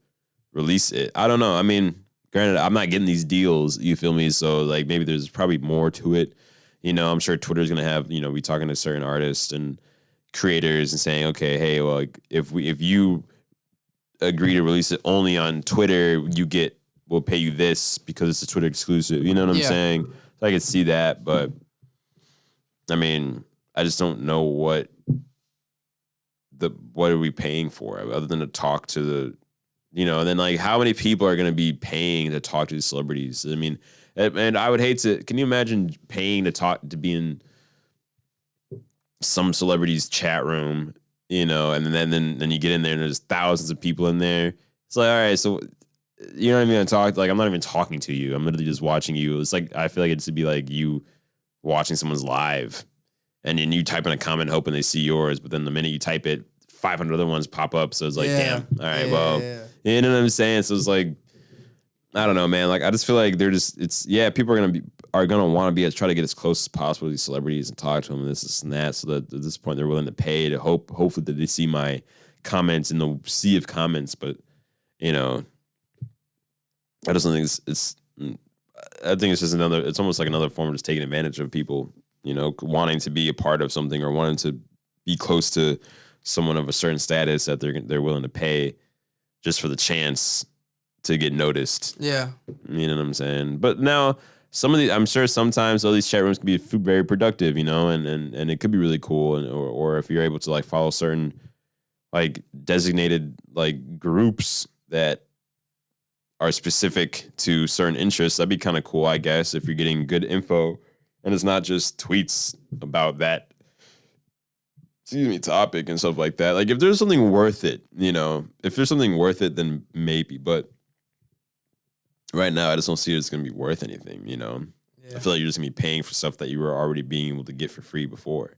release it? I don't know. I mean, granted, I'm not getting these deals. You feel me? So like maybe there's probably more to it. I'm sure Twitter's gonna have we talking to certain artists and creators and saying, okay, hey, well, like, if you agree to release it only on Twitter, we'll pay you this because it's a Twitter exclusive. You know what I'm saying? So I can see that, but I mean, I just don't know what are we paying for other than to talk to the, and then like how many people are going to be paying to talk to these celebrities? I mean, and I would hate to, can you imagine paying to be in some celebrity's chat room, and then you get in there and there's thousands of people in there. It's like, all right, so you're not even gonna talk. Like, I'm not even talking to you. I'm literally just watching you. It's like, I feel like it's to be like you watching someone's live, and then you type in a comment hoping they see yours, but then the minute you type it, 500 other ones pop up. So it's like, damn. All right, you know what I'm saying? So it's like, I don't know, man. Like, I just feel like people are gonna want to try to get as close as possible to these celebrities and talk to them and this and that. So that at this point they're willing to pay to hopefully that they see my comments in the sea of comments. But I just don't think I think it's just it's almost like another form of just taking advantage of people. you know, wanting to be a part of something or wanting to be close to someone of a certain status that they're willing to pay just for the chance to get noticed. Yeah. You know what I'm saying? But now I'm sure sometimes all these chat rooms can be very productive, you know, and it could be really cool. Or if you're able to like follow certain like designated like groups that are specific to certain interests, that'd be kind of cool, I guess, if you're getting good info and it's not just tweets about that topic and stuff like that. Like if there's something worth it, you know, if there's something worth it, then maybe. But right now, I just don't see it's going to be worth anything, you know? Yeah. I feel like you're just going to be paying for stuff that you were already being able to get for free before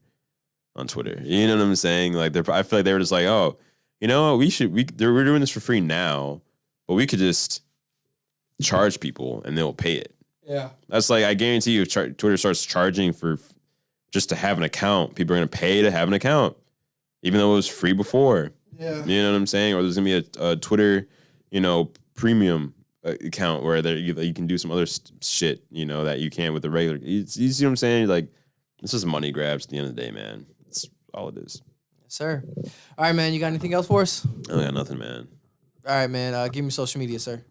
on Twitter. You know what I'm saying? Like, I feel like they were just like, oh, you know what? We're doing this for free now, but we could just charge people and they'll pay it. Yeah. That's like, I guarantee you, if Twitter starts charging for just to have an account, people are going to pay to have an account, even though it was free before. Yeah. You know what I'm saying? Or there's going to be a Twitter, you know, premium account where you can do some other shit, you know, that you can with the regular. You see what I'm saying? Like, it's just money grabs at the end of the day, man. That's all it is. Yes, sir. All right, man. You got anything else for us? I got nothing, man. All right, man. Give me social media, sir.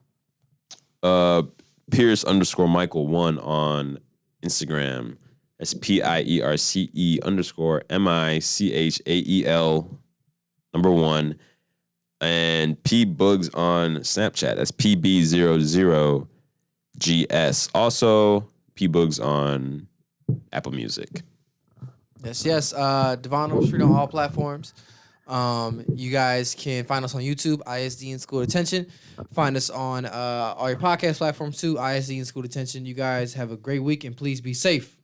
Pierce_Michael1 on Instagram. That's PIERCE_MICHAEL1. And P Bugs on Snapchat. That's PB00GS. Also, P Bugs on Apple Music. Yes. Devonn Overstreet on all platforms. You guys can find us on YouTube, ISD and School Detention. Find us on all your podcast platforms too, ISD and School Detention. You guys have a great week and please be safe.